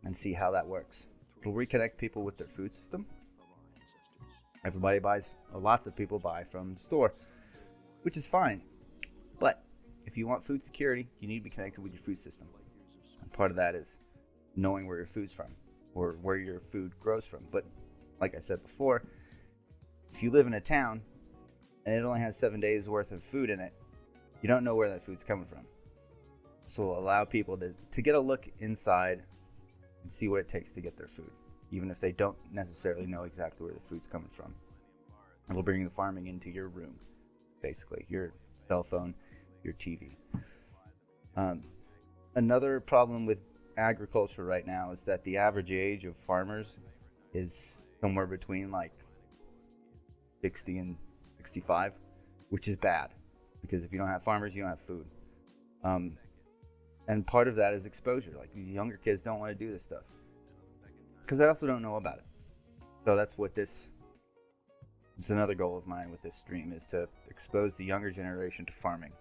and see how that works. It'll reconnect people with their food system. Everybody buys, lots of people buy from the store, which is fine. But if you want food security, you need to be connected with your food system. And part of that is knowing where your food's from or where your food grows from. But like I said before, if you live in a town and it only has 7 days worth of food in it, you don't know where that food's coming from. So we'll allow people to get a look inside and see what it takes to get their food, even if they don't necessarily know exactly where the food's coming from. And we'll bring the farming into your room, basically, your cell phone, your TV. Another problem with agriculture right now is that the average age of farmers is somewhere between like 60 and 65, which is bad, because if you don't have farmers, you don't have food. And part of that is exposure. Like, these younger kids don't want to do this stuff because they also don't know about it. So that's what it's another goal of mine with this stream, is to expose the younger generation to farming.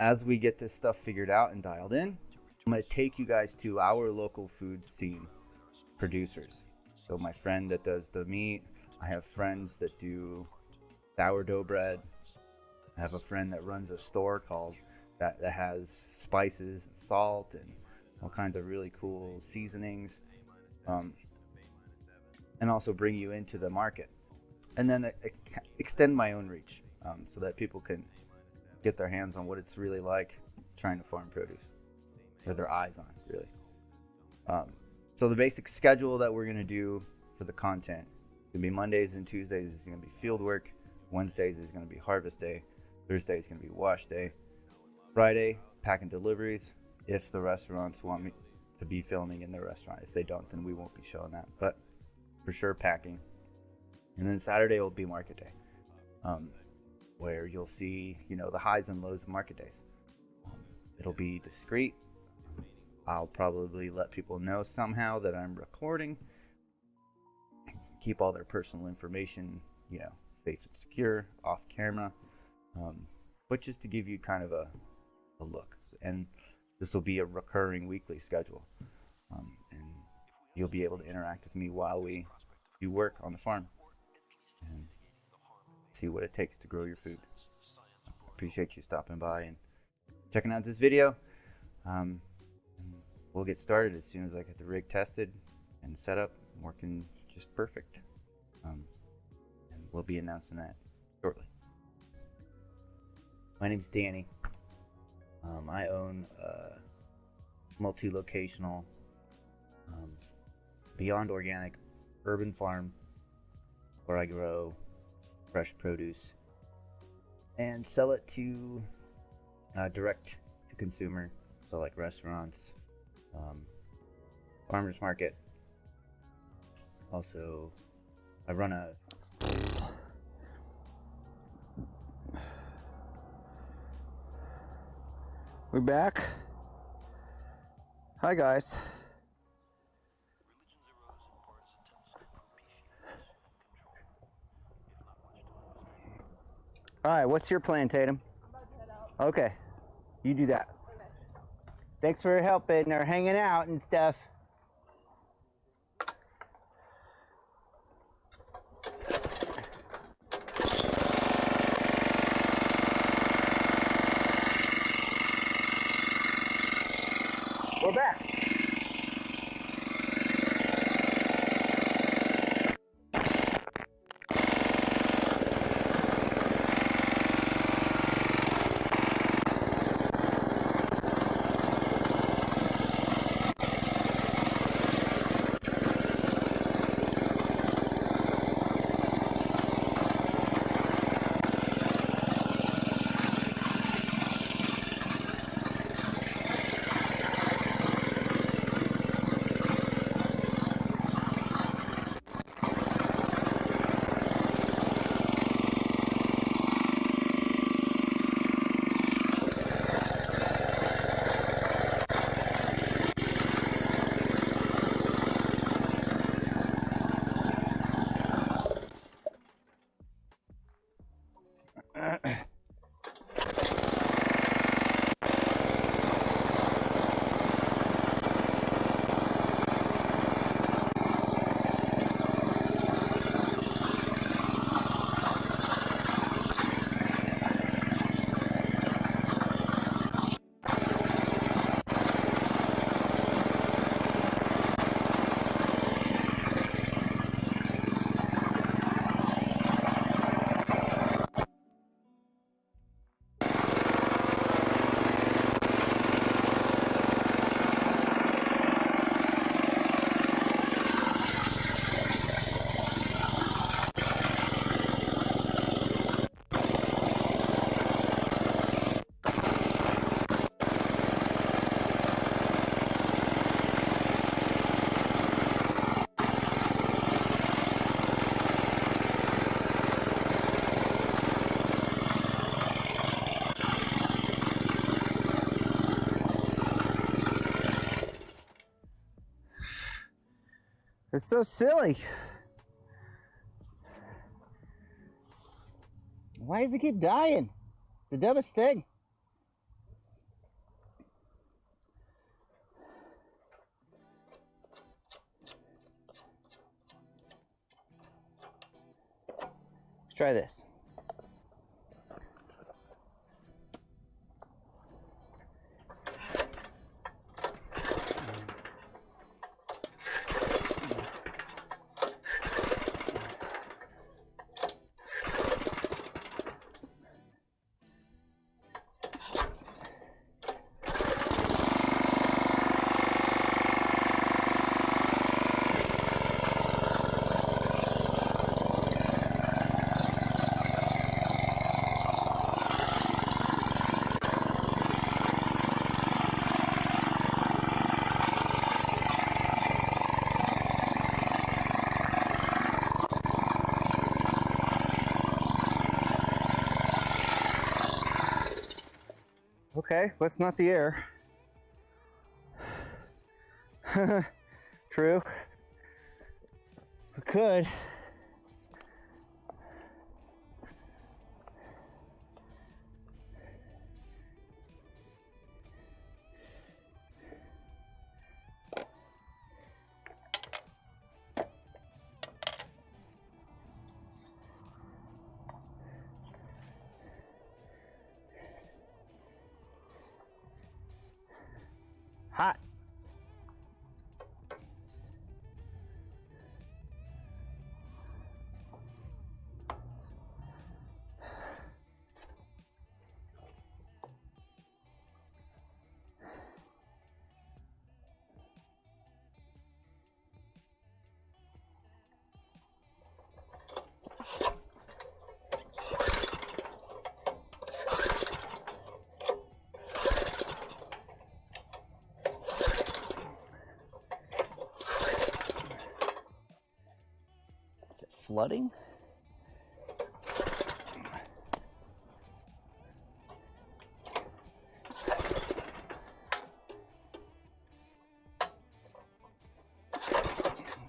As we get this stuff figured out and dialed in, I'm going to take you guys to our local food scene producers. So my friend that does the meat, I have friends that do sourdough bread. I have a friend that runs a store called that has spices and salt and all kinds of really cool seasonings, and also bring you into the market, and then extend my own reach, so that people can get their hands on what it's really like trying to farm produce, with their eyes on, really. So the basic schedule that we're going to do for the content is going to be Mondays and Tuesdays is going to be field work, Wednesdays is going to be harvest day, Thursday is going to be wash day, Friday pack and deliveries, if the restaurants want me to be filming in their restaurant. If they don't, then we won't be showing that, but for sure packing. And then Saturday will be market day, where you'll see, the highs and lows of market days. It'll be discreet. I'll probably let people know somehow that I'm recording, keep all their personal information, safe and secure, off camera, but just to give you kind of a look. And this will be a recurring weekly schedule, and you'll be able to interact with me while we do work on the farm and see what it takes to grow your food. Appreciate you stopping by and checking out this video. And we'll get started as soon as I get the rig tested and set up, working just perfect. And we'll be announcing that shortly. My name's Danny. I own a multi-locational, beyond organic urban farm where I grow fresh produce and sell it to direct to consumer, so like restaurants, farmers market. Also, I run a We're back. Hi guys. All right, what's your plan, Tatum? I'm about to head out. Okay, you do that. Okay. Thanks for helping or hanging out and stuff. We're back. It's so silly. Why does it keep dying? The dumbest thing. Let's try this. Okay, what's not the air? True. We could. Hot. Is it flooding?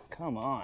Come on.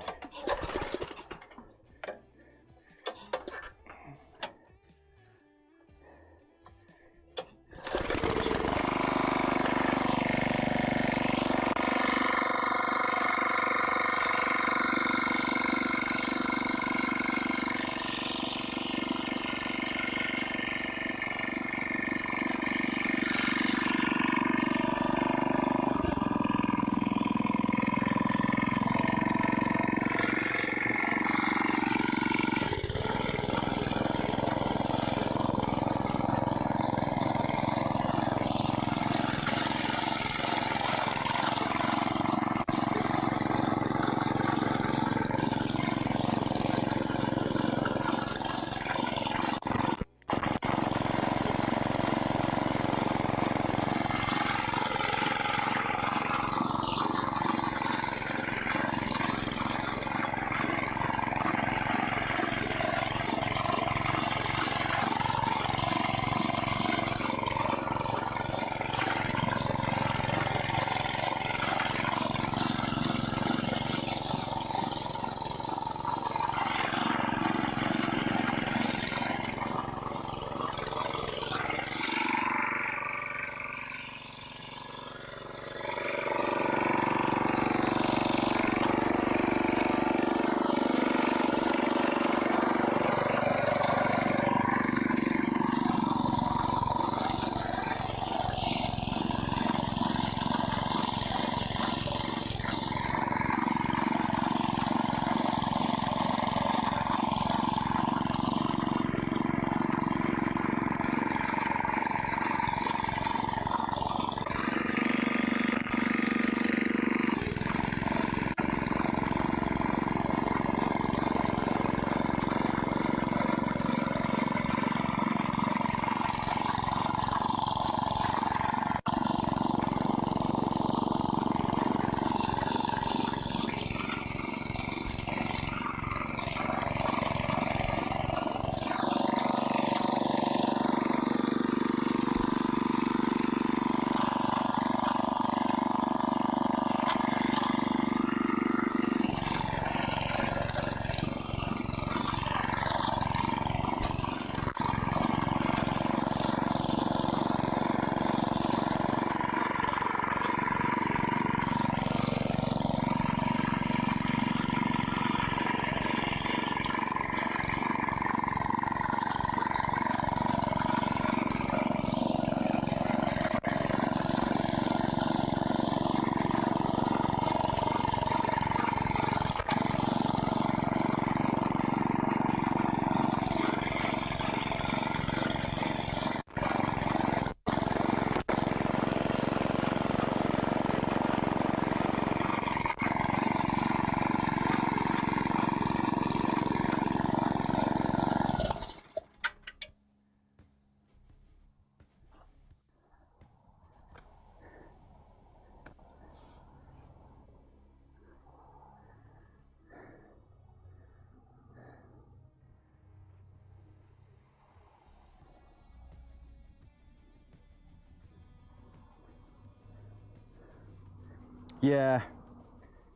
Yeah.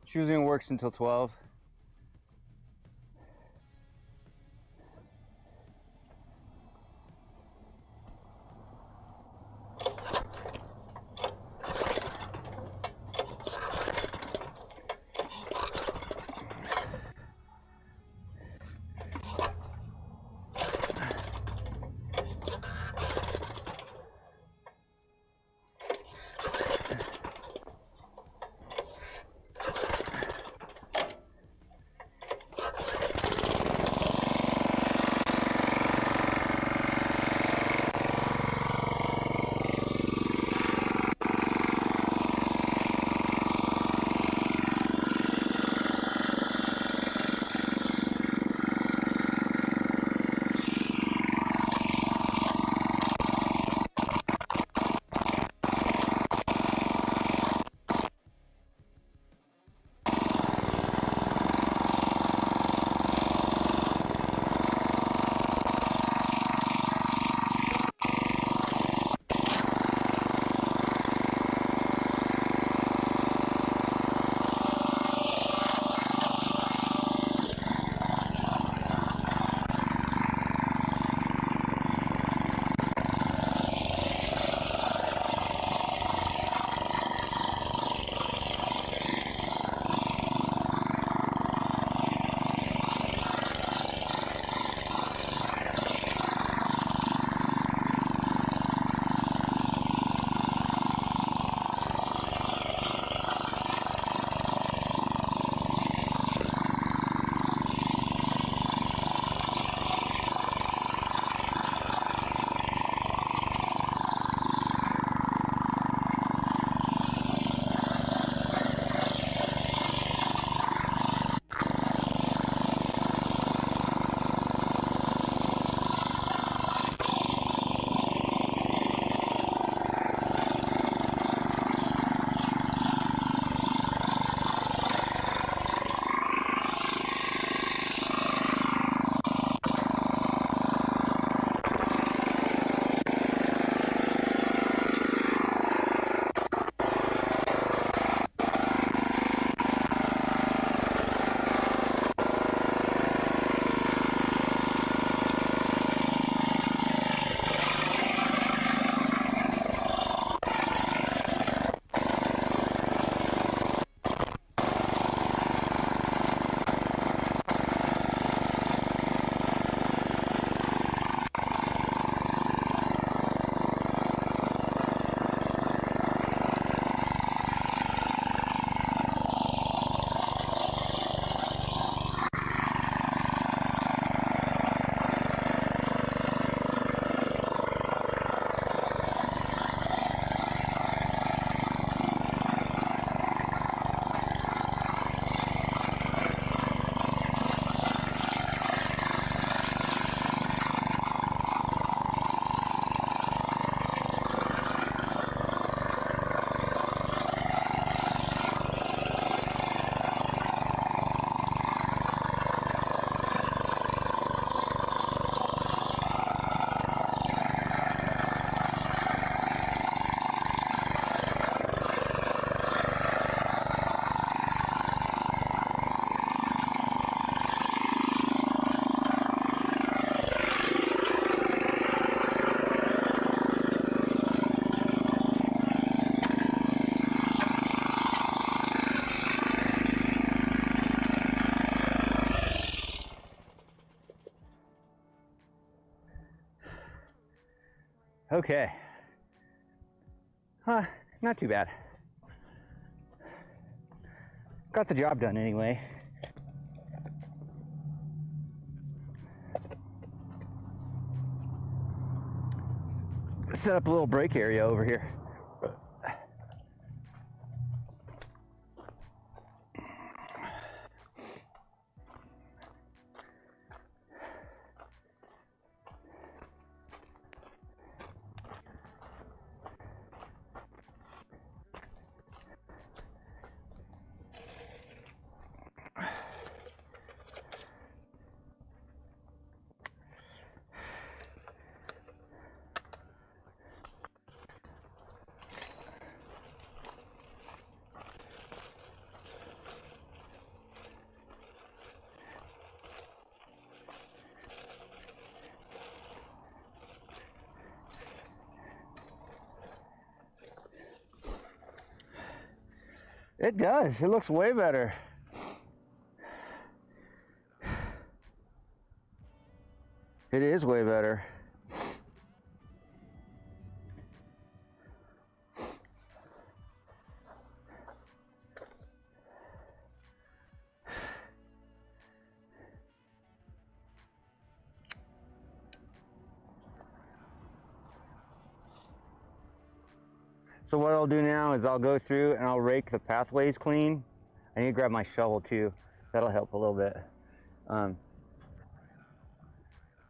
She was gonna work until 12. Okay. Not too bad. Got the job done anyway. Set up a little brake area over here. It does. It looks way better. It is way better. So what I'll do now is I'll go through and I'll rake the pathways clean. I need to grab my shovel too. That'll help a little bit.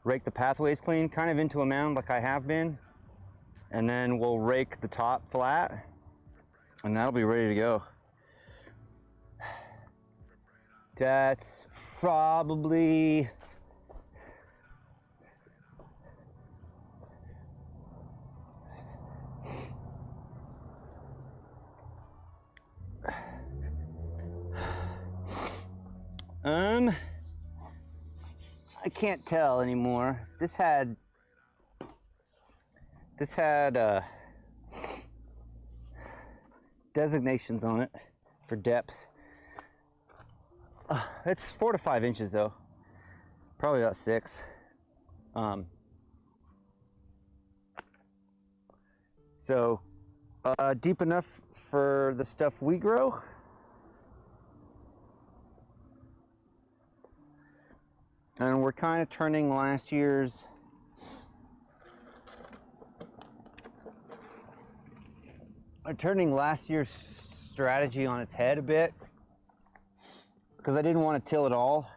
Rake the pathways clean, kind of into a mound like I have been. And then we'll rake the top flat. And that'll be ready to go. That's probably... I can't tell anymore. This had designations on it for depth. It's 4 to 5 inches though. Probably about 6. So deep enough for the stuff we grow. And we're kind of turning last year's strategy on its head a bit, because I didn't want to till it all.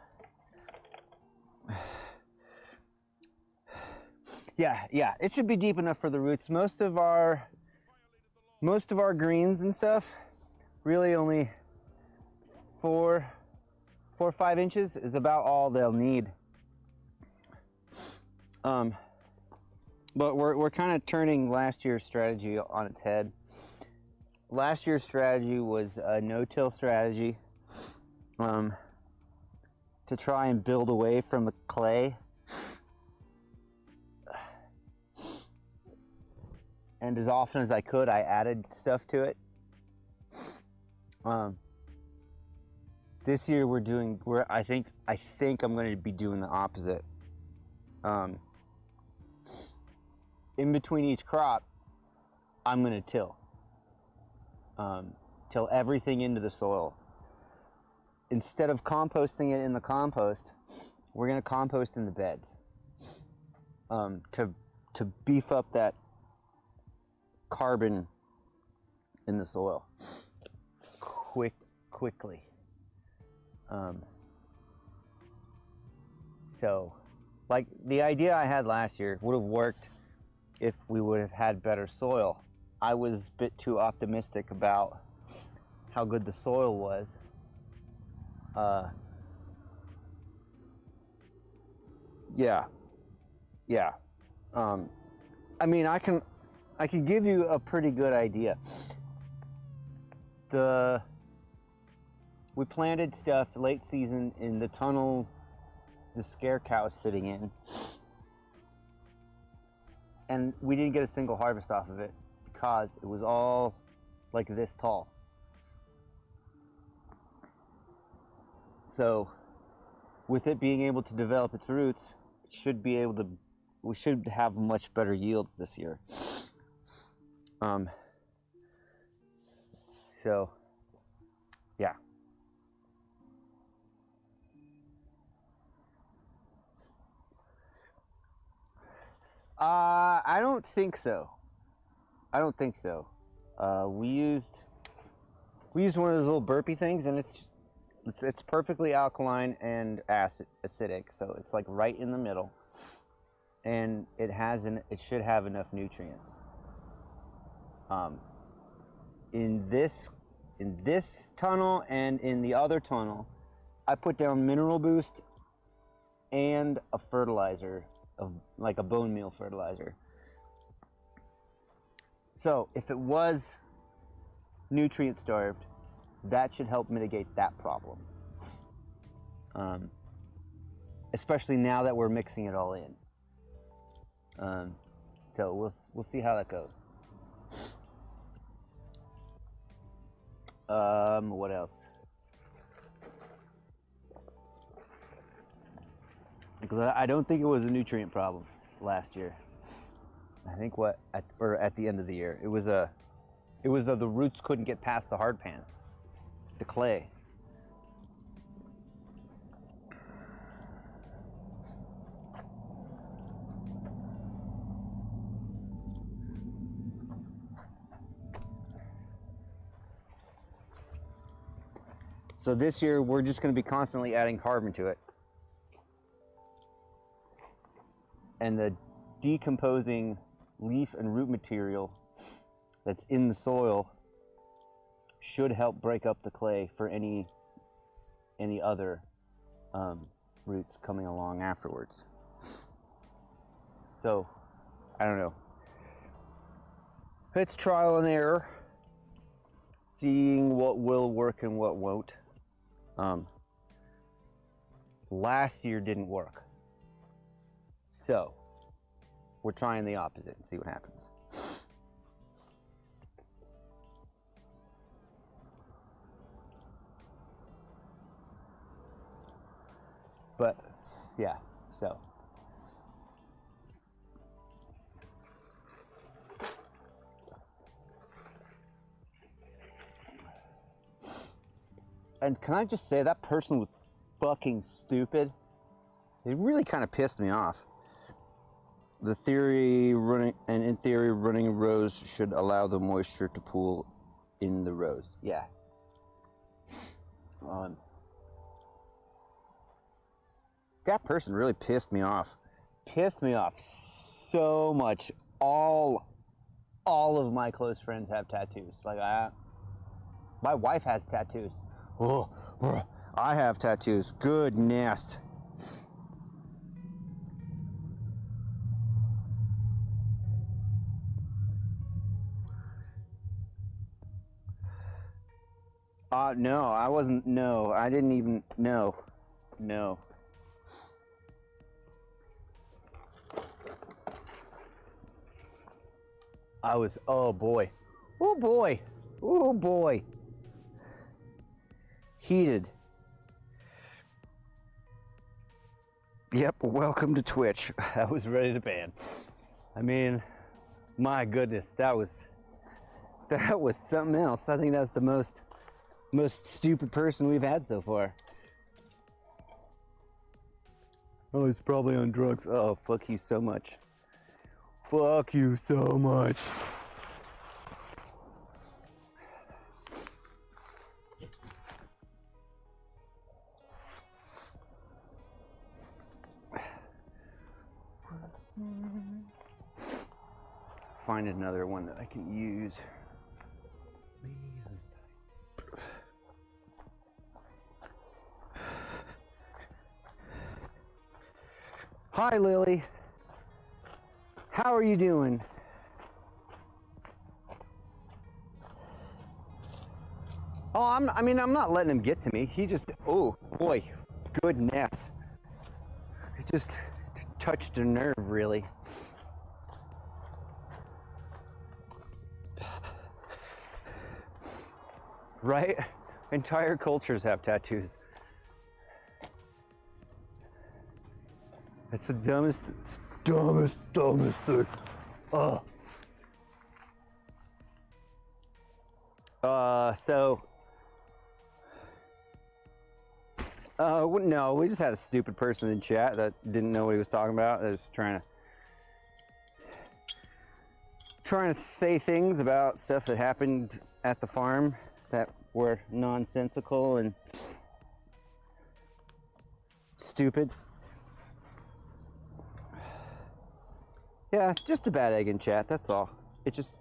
Yeah, it should be deep enough for the roots. Most of our greens and stuff really only 4 or 5 inches is about all they'll need. But we're kind of turning last year's strategy on its head. Last year's strategy was a no-till strategy, to try and build away from the clay. And as often as I could, I added stuff to it. This year I think I'm going to be doing the opposite. In between each crop, I'm going to till everything into the soil. Instead of composting it in the compost, we're going to compost in the beds, to beef up that carbon in the soil quickly. So, like, the idea I had last year would have worked if we would have had better soil. I was a bit too optimistic about how good the soil was. Yeah. I mean, I can give you a pretty good idea. We planted stuff late season in the tunnel the scare cow is sitting in, and we didn't get a single harvest off of it because it was all like this tall. So with it being able to develop its roots, we should have much better yields this year. So yeah. I don't think so. We used one of those little burpee things, and it's perfectly alkaline and acidic, so it's like right in the middle, and it should have enough nutrients. In this tunnel and in the other tunnel, I put down Mineral Boost and a fertilizer, like a bone meal fertilizer. So if it was nutrient starved, that should help mitigate that problem. Especially now that we're mixing it all in. So we'll see how that goes. What else? Because I don't think it was a nutrient problem last year. I think at the end of the year, it was the roots couldn't get past the hard pan, the clay. So this year we're just going to be constantly adding carbon to it. And the decomposing leaf and root material that's in the soil should help break up the clay for any other roots coming along afterwards. So, I don't know. It's trial and error, seeing what will work and what won't. Last year didn't work. So, we're trying the opposite and see what happens. But, yeah, so. And can I just say, that person was fucking stupid. It really kind of pissed me off. In theory, running rows should allow the moisture to pool in the rows. Yeah. That person really pissed me off. Pissed me off so much. All of my close friends have tattoos. Like my wife has tattoos. Oh, I have tattoos. Goodness. No, I wasn't. No, I didn't even. No. I was. Oh boy. Heated. Yep, welcome to Twitch. I was ready to ban. I mean, my goodness, that was something else. I think that's the most stupid person we've had so far. Oh, he's probably on drugs. Oh, fuck you so much. Fuck you so much. Find another one that I can use. Hi, Lily. How are you doing? Oh, I'm not letting him get to me. He just, oh boy, goodness. It just touched a nerve, really. Right? Entire cultures have tattoos. It's the dumbest thing. Oh. No, we just had a stupid person in chat that didn't know what he was talking about. They was trying to say things about stuff that happened at the farm that were nonsensical and stupid. Yeah, just a bad egg in chat, that's all. It just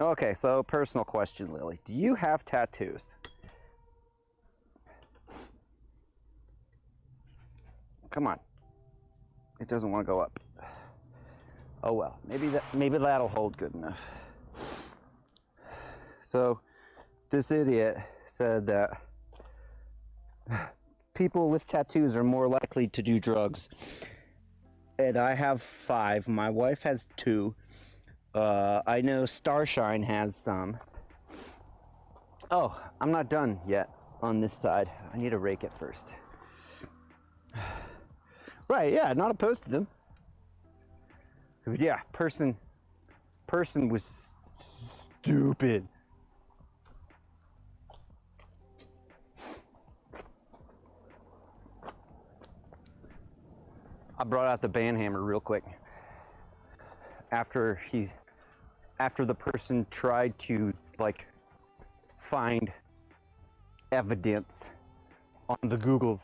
Okay, so personal question, Lily. Do you have tattoos? Come on. It doesn't want to go up. Oh well, maybe that'll hold good enough. So, this idiot said that people with tattoos are more likely to do drugs. and I have 5. My wife has 2. I know Starshine has some. Oh, I'm not done yet on this side. I need to rake it first. Right, yeah, not opposed to them. Yeah, person was stupid. I brought out the band hammer real quick. After the person tried to like find evidence on the Googles.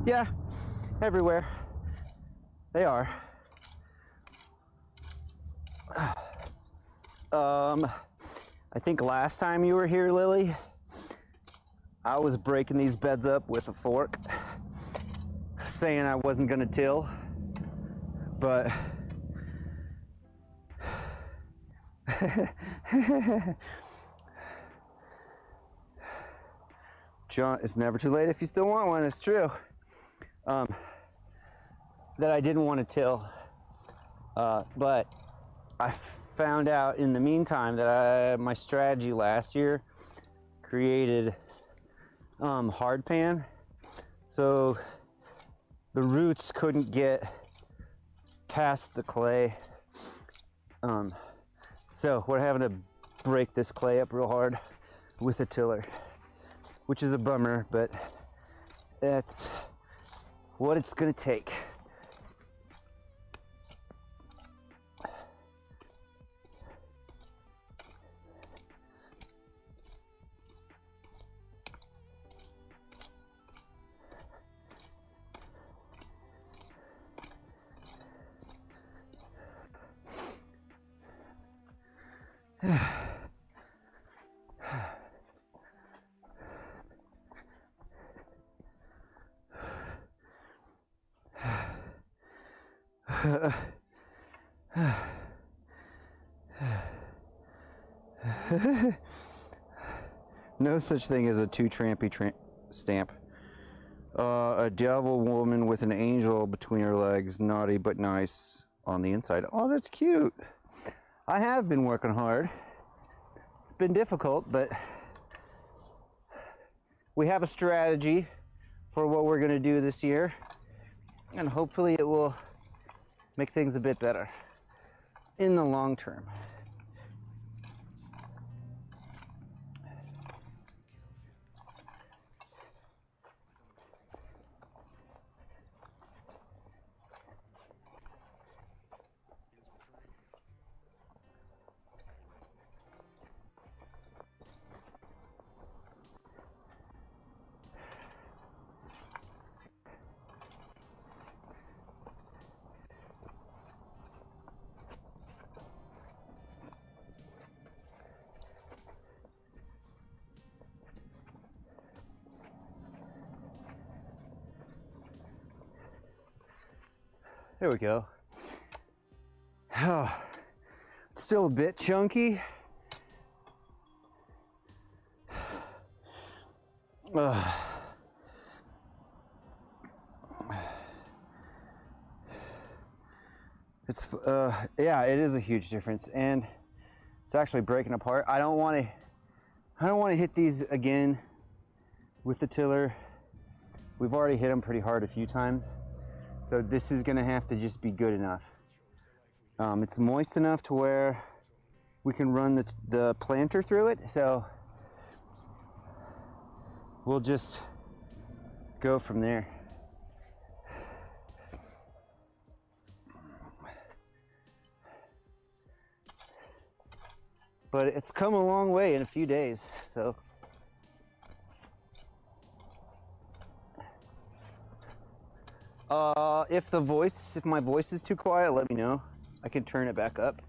Yeah, everywhere. They are. I think last time you were here, Lily, I was breaking these beds up with a fork, saying I wasn't gonna till, but John, it's never too late if you still want one. It's true. That I didn't want to till, but I found out in the meantime that my strategy last year created hard pan, so the roots couldn't get past the clay. So we're having to break this clay up real hard with a tiller, which is a bummer, but that's what it's gonna take. No such thing as a too trampy stamp. A devil woman with an angel between her legs, naughty but nice on the inside. Oh, that's cute. I have been working hard. It's been difficult, but we have a strategy for what we're going to do this year, and hopefully it will make things a bit better in the long term. There we go. Oh, it's still a bit chunky. It's yeah, it is a huge difference, and it's actually breaking apart. I don't want to hit these again with the tiller. We've already hit them pretty hard a few times. So this is gonna have to just be good enough. It's moist enough to where we can run the planter through it, so we'll just go from there. But it's come a long way in a few days, so. If my voice is too quiet, let me know. I can turn it back up.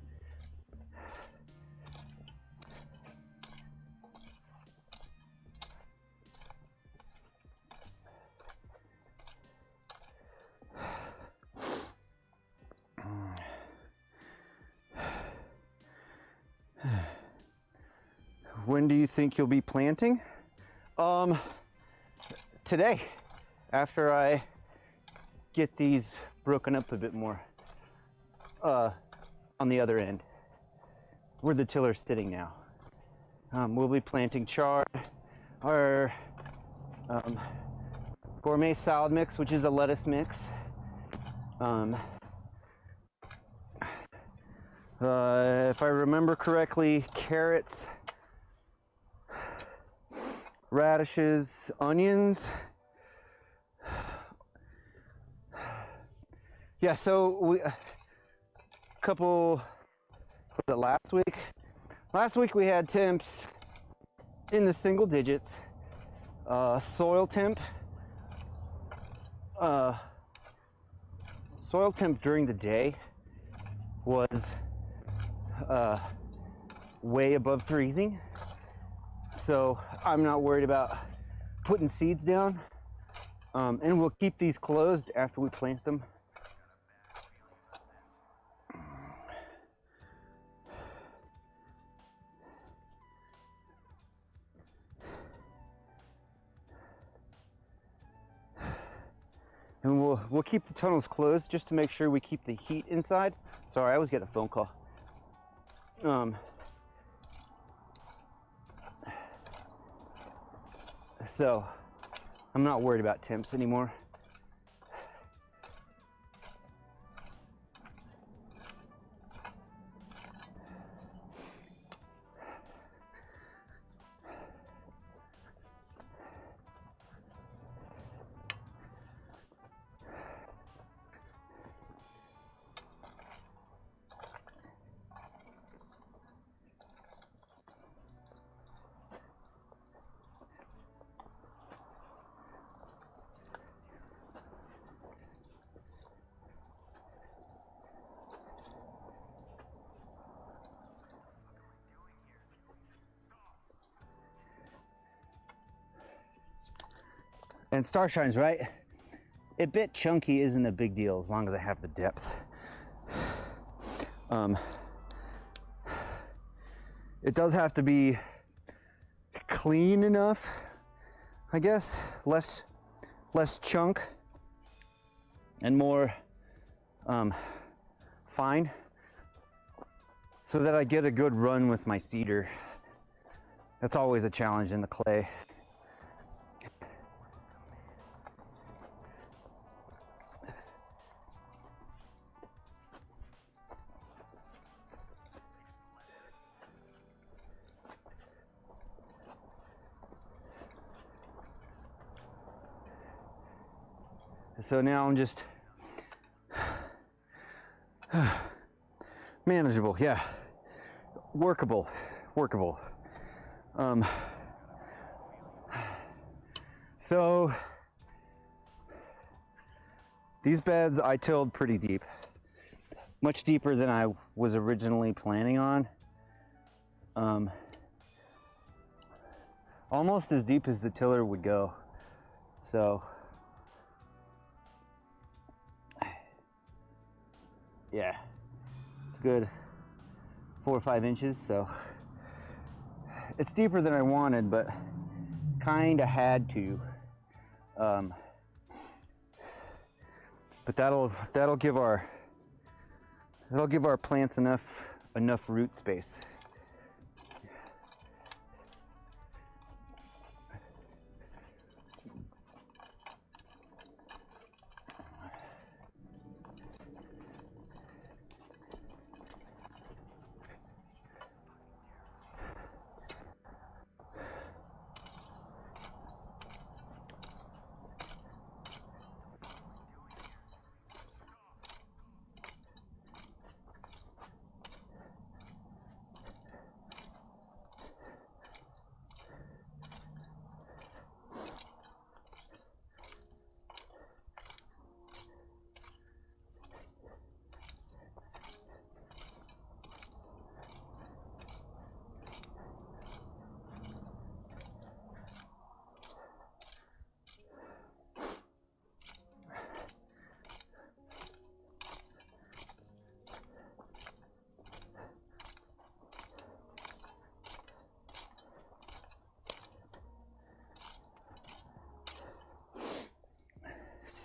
When do you think you'll be planting? Today, after I get these broken up a bit more on the other end where the tiller's sitting now. We'll be planting chard, our gourmet salad mix, which is a lettuce mix. If I remember correctly, carrots, radishes, onions. Yeah, so we last week? Last week we had temps in the single digits. Soil temp during the day was way above freezing. So I'm not worried about putting seeds down. And we'll keep these closed after we plant them. And we'll keep the tunnels closed just to make sure we keep the heat inside. Sorry, I always get a phone call. So I'm not worried about temps anymore. And Starshine's right. A bit chunky isn't a big deal as long as I have the depth. It does have to be clean enough, I guess. Less chunk and more fine, so that I get a good run with my seeder. That's always a challenge in the clay. So now I'm just manageable, yeah, workable. So these beds I tilled pretty deep, much deeper than I was originally planning on. Almost as deep as the tiller would go. So yeah, it's good, 4 or 5 inches, so it's deeper than I wanted, but kind of had to. But that'll give our plants enough root space.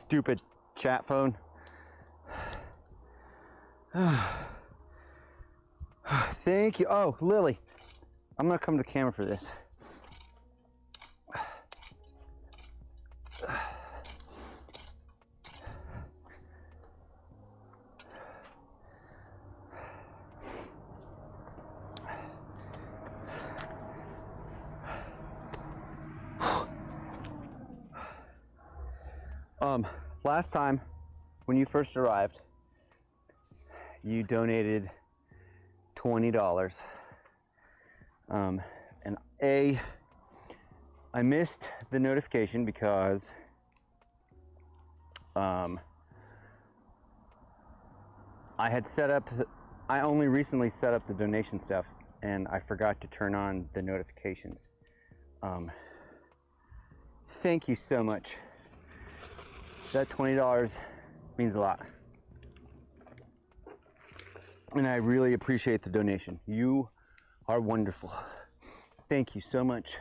stupid chat phone. Thank you. Oh, Lily, I'm gonna come to the camera for this. Last time when you first arrived, you donated $20. And I missed the notification because I only recently set up the donation stuff and I forgot to turn on the notifications. Thank you so much. That $20 means a lot. And I really appreciate the donation. You are wonderful. Thank you so much.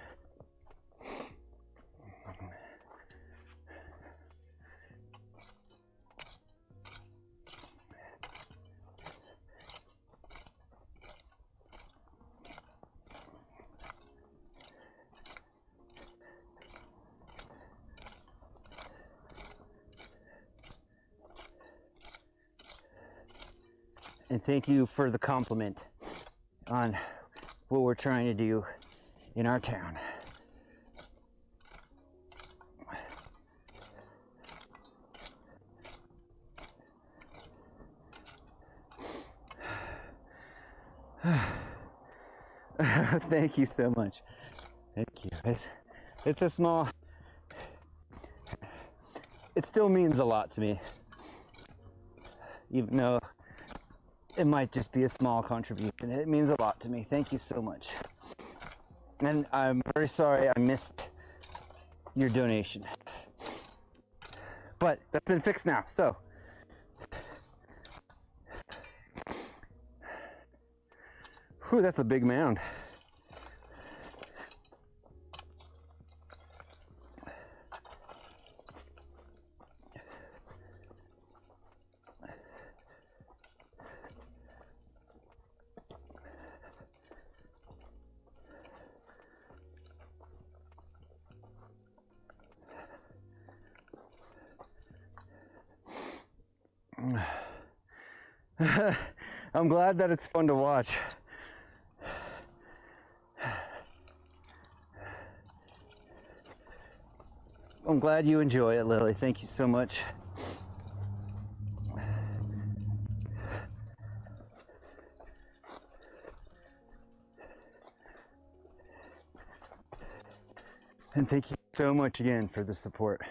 And thank you for the compliment on what we're trying to do in our town. Thank you so much. Thank you. It's a small, it still means a lot to me, even though it might just be a small contribution. It means a lot to me. Thank you so much. And I'm very sorry I missed your donation. But that's been fixed now, so. Whew, that's a big mound. I'm glad that it's fun to watch. I'm glad you enjoy it, Lily. Thank you so much. And thank you so much again for the support.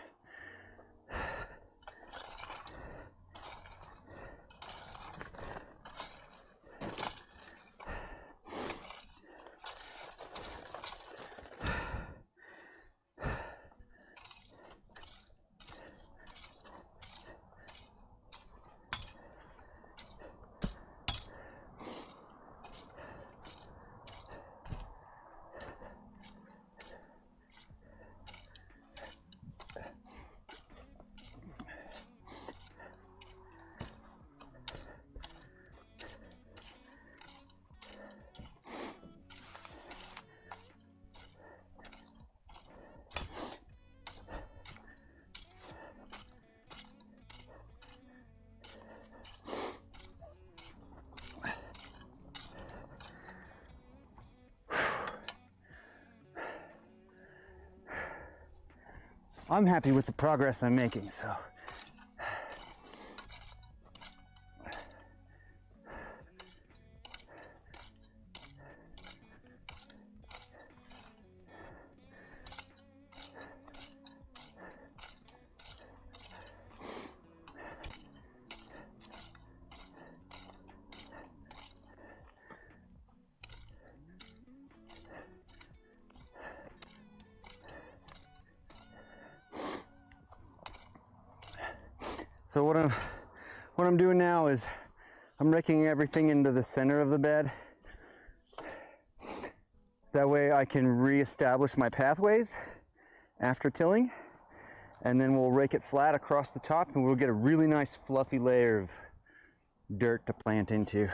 I'm happy with the progress I'm making, so. So what I'm doing now is I'm raking everything into the center of the bed. That way I can reestablish my pathways after tilling. And then we'll rake it flat across the top and we'll get a really nice fluffy layer of dirt to plant into.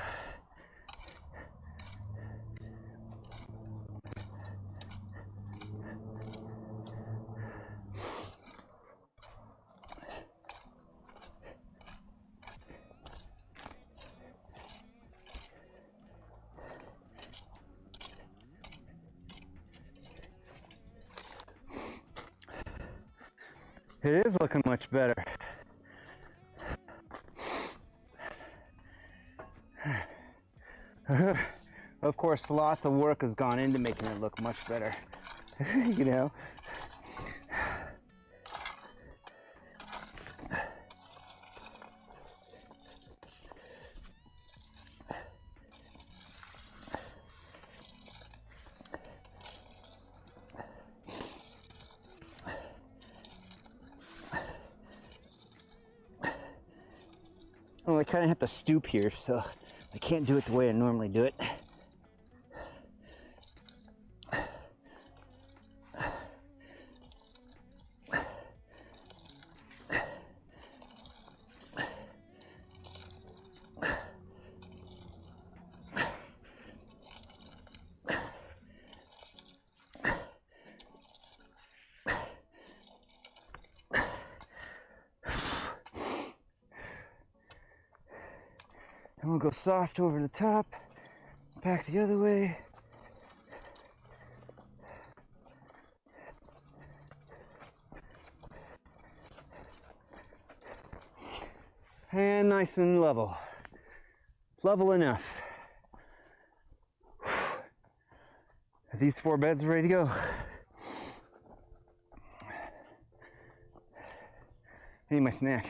It is looking much better. Of course, lots of work has gone into making it look much better, you know. Well, I kind of have to stoop here, so I can't do it the way I normally do it. And we'll go soft over the top, back the other way. And nice and level. Level enough. Are these 4 beds ready to go? I need my snack.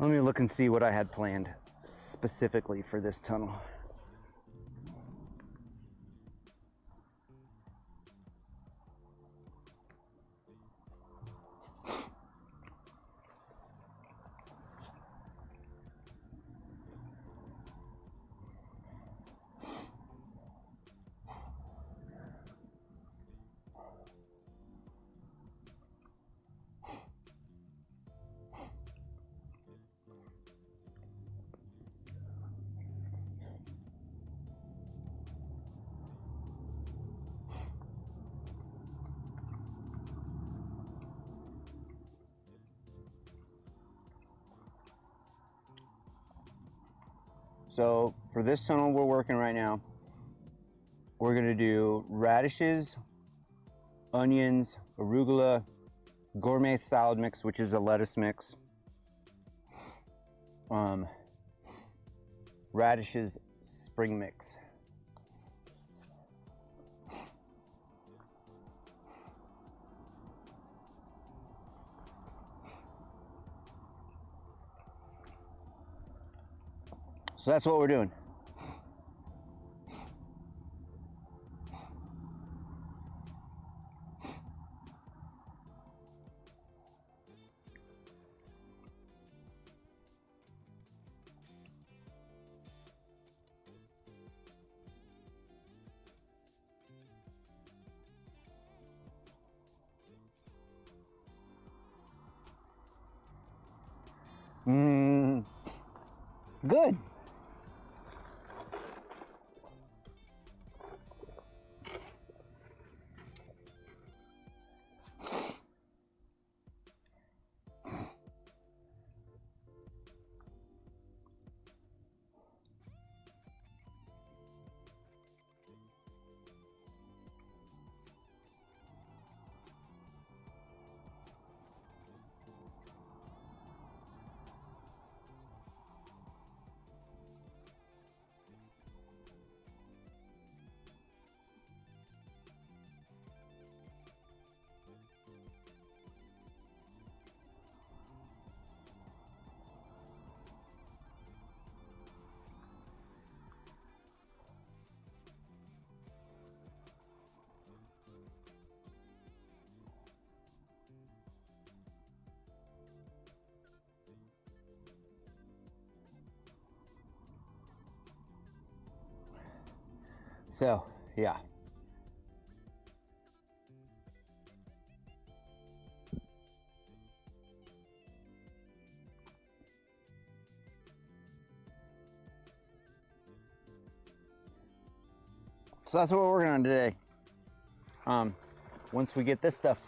Let me look and see what I had planned specifically for this tunnel. So for this tunnel we're working right now, we're gonna do radishes, onions, arugula, gourmet salad mix, which is a lettuce mix, radishes spring mix. So that's what we're doing. Good. So, yeah. So that's what we're working on today. Once we get this stuff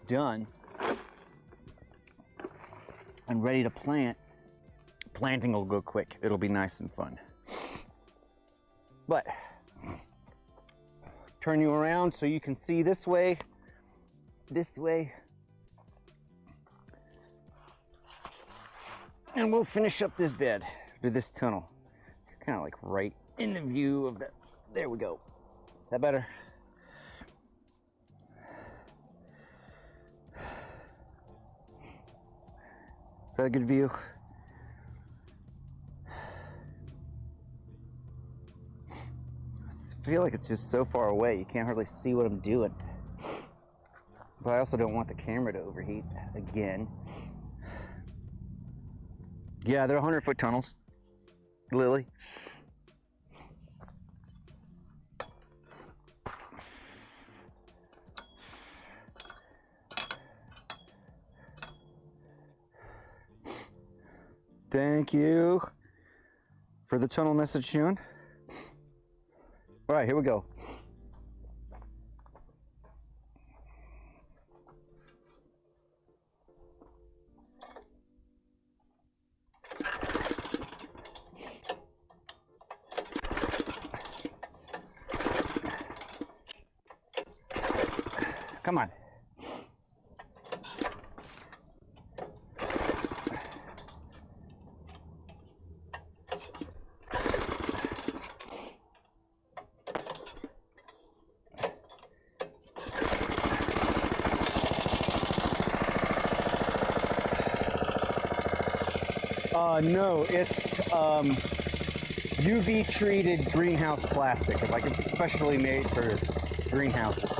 done and ready to plant, planting will go quick. It'll be nice and fun. But turn you around so you can see this way, and we'll finish up this bed, do this tunnel. Kind of like right in the view of the, there we go. Is that better? Is that a good view? I feel like it's just so far away, you can't hardly see what I'm doing. But I also don't want the camera to overheat again. Yeah, they're 100-foot tunnels, Lily. Thank you for the tunnel message, Sean. All right, here we go. Come on. No, it's UV treated greenhouse plastic. Like it's specially made for greenhouses.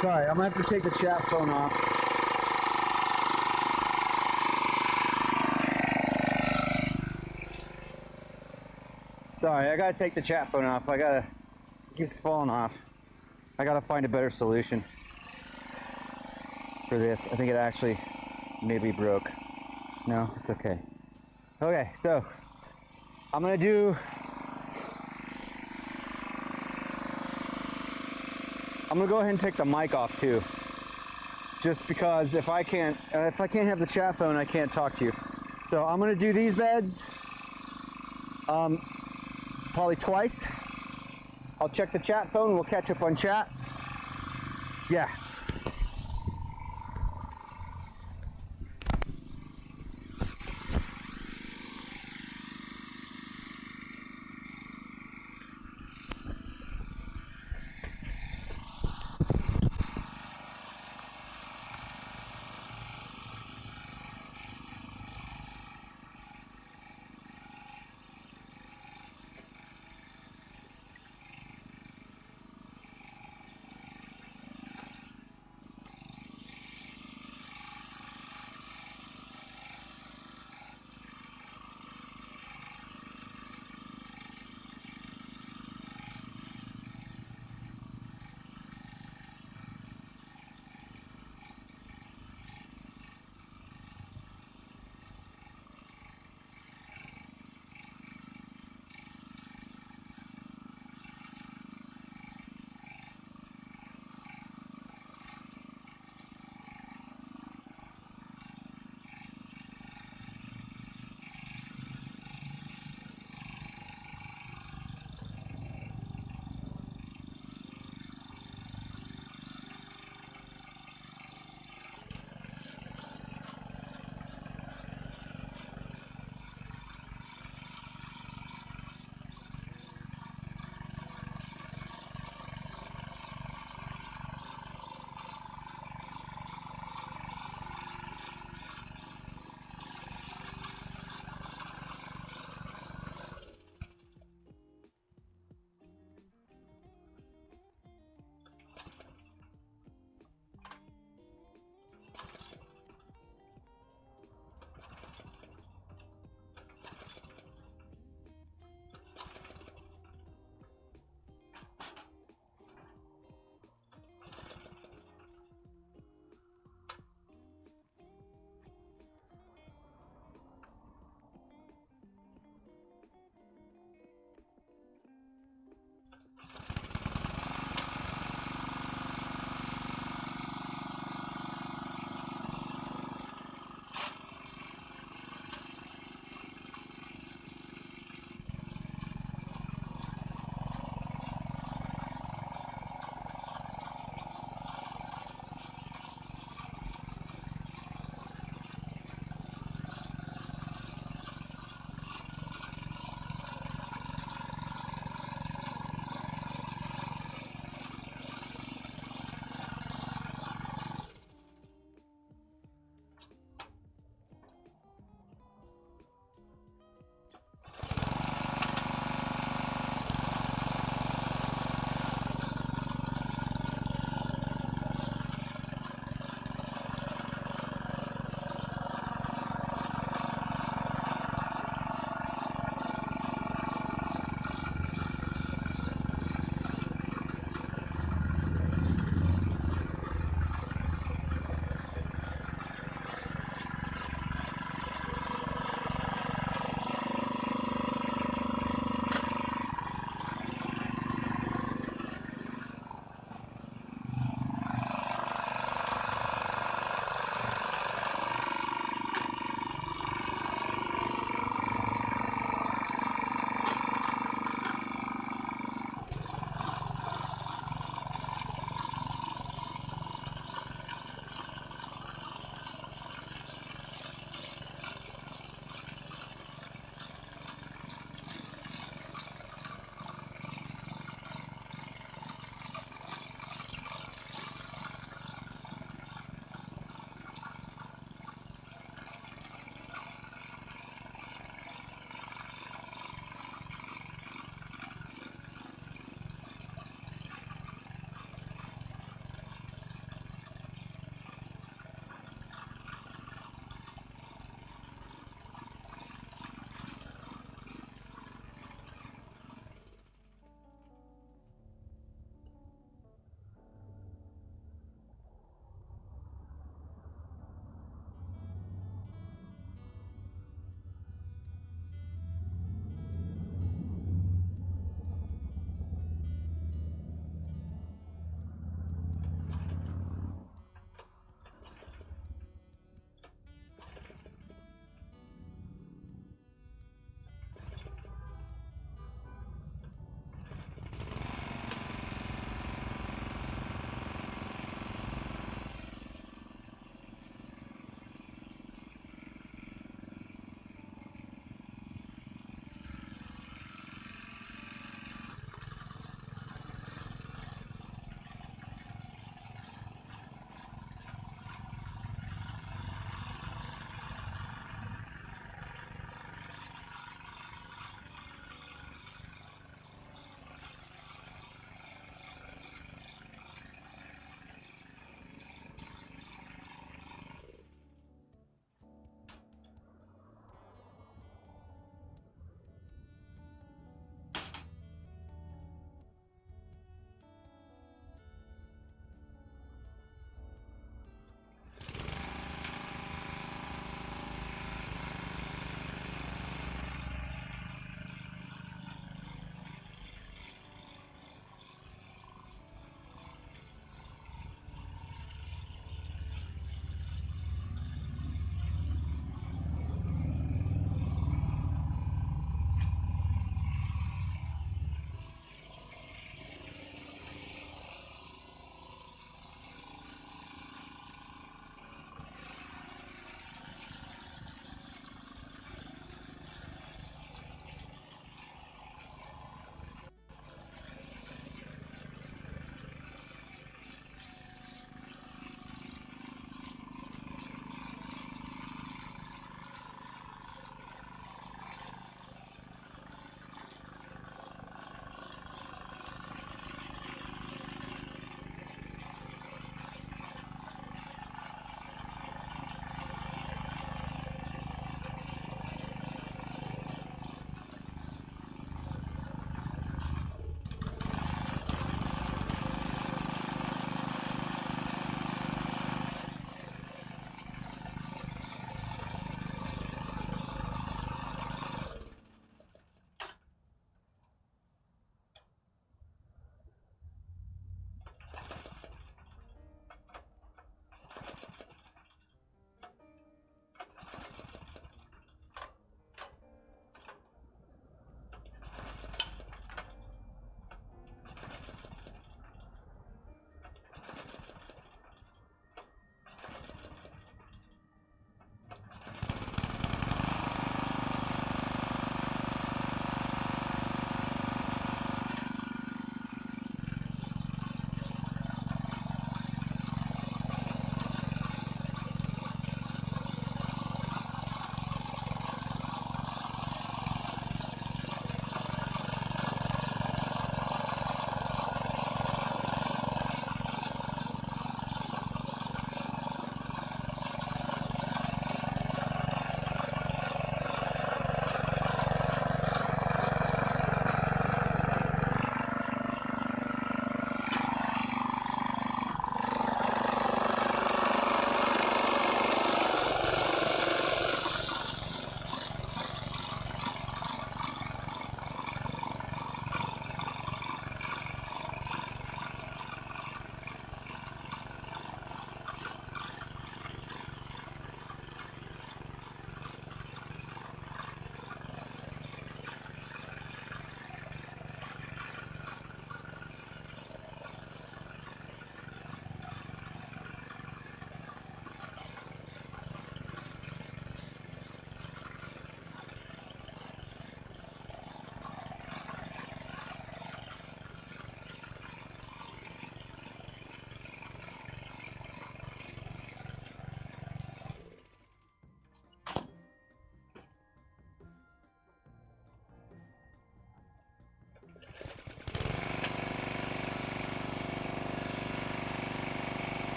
Sorry, I'm gonna have to take the chat phone off. Sorry, I gotta take the chat phone off. It keeps falling off. I gotta find a better solution. for this. I think it actually maybe broke. No, it's okay. Okay, so I'm gonna go ahead and take the mic off too. Just because if I can't have the chat phone, I can't talk to you. So I'm gonna do these beds probably twice. I'll check the chat phone, we'll catch up on chat. Yeah.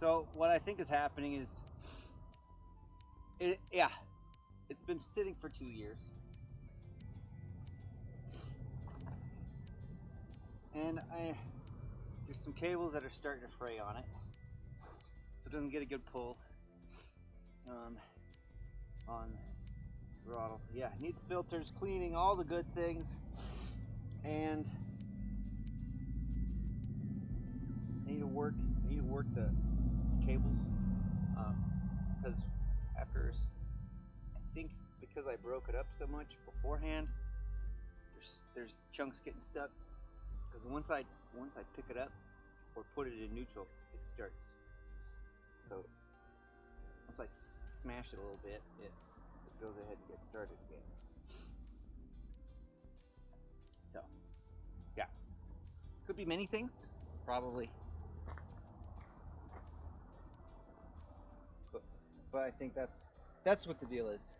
So what I think is happening is, it's been sitting for 2 years. And there's some cables that are starting to fray on it. So it doesn't get a good pull on throttle. Yeah, needs filters, cleaning, all the good things. And I need to work the cables, because I think because I broke it up so much beforehand, there's chunks getting stuck. Because once I pick it up or put it in neutral, it starts. So once I smash it a little bit, it goes ahead and gets started again. So yeah, could be many things, probably. But I think that's what the deal is.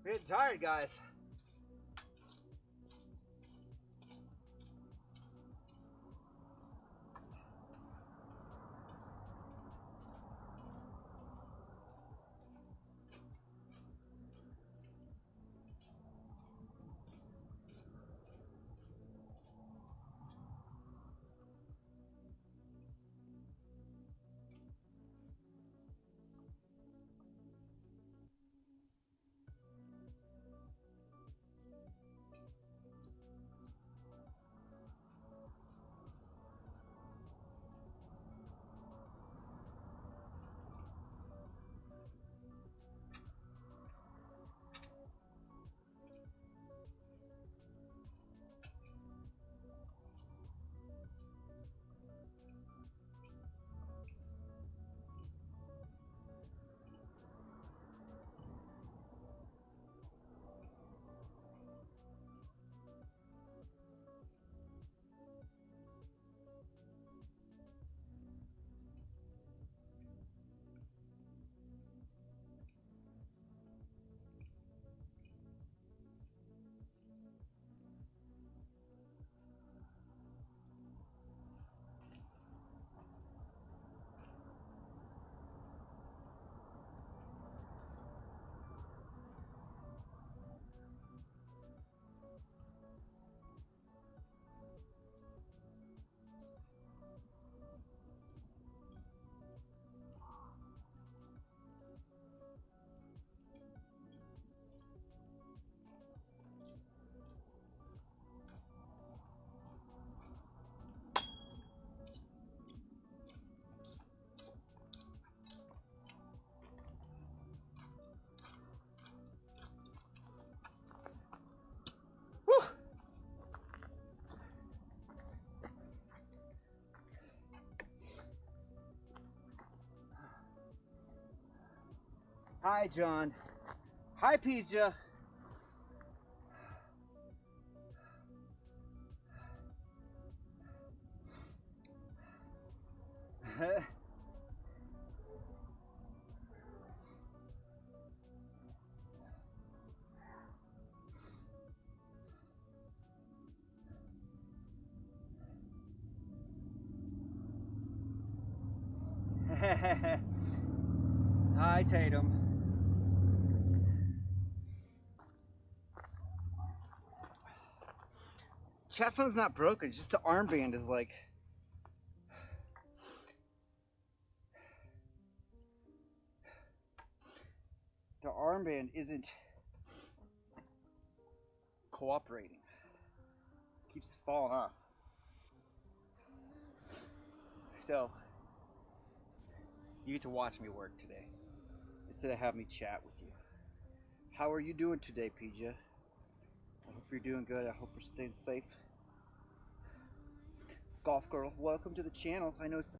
Getting tired, guys. Hi, John. Hi, Pija. Hi, Tatum. Chat phone's not broken, just the armband is like... The armband isn't cooperating. Keeps falling off. So, you get to watch me work today, instead of having me chat with you. How are you doing today, Pija? I hope you're doing good. I hope you're staying safe. Golf Girl, welcome to the channel. I know it's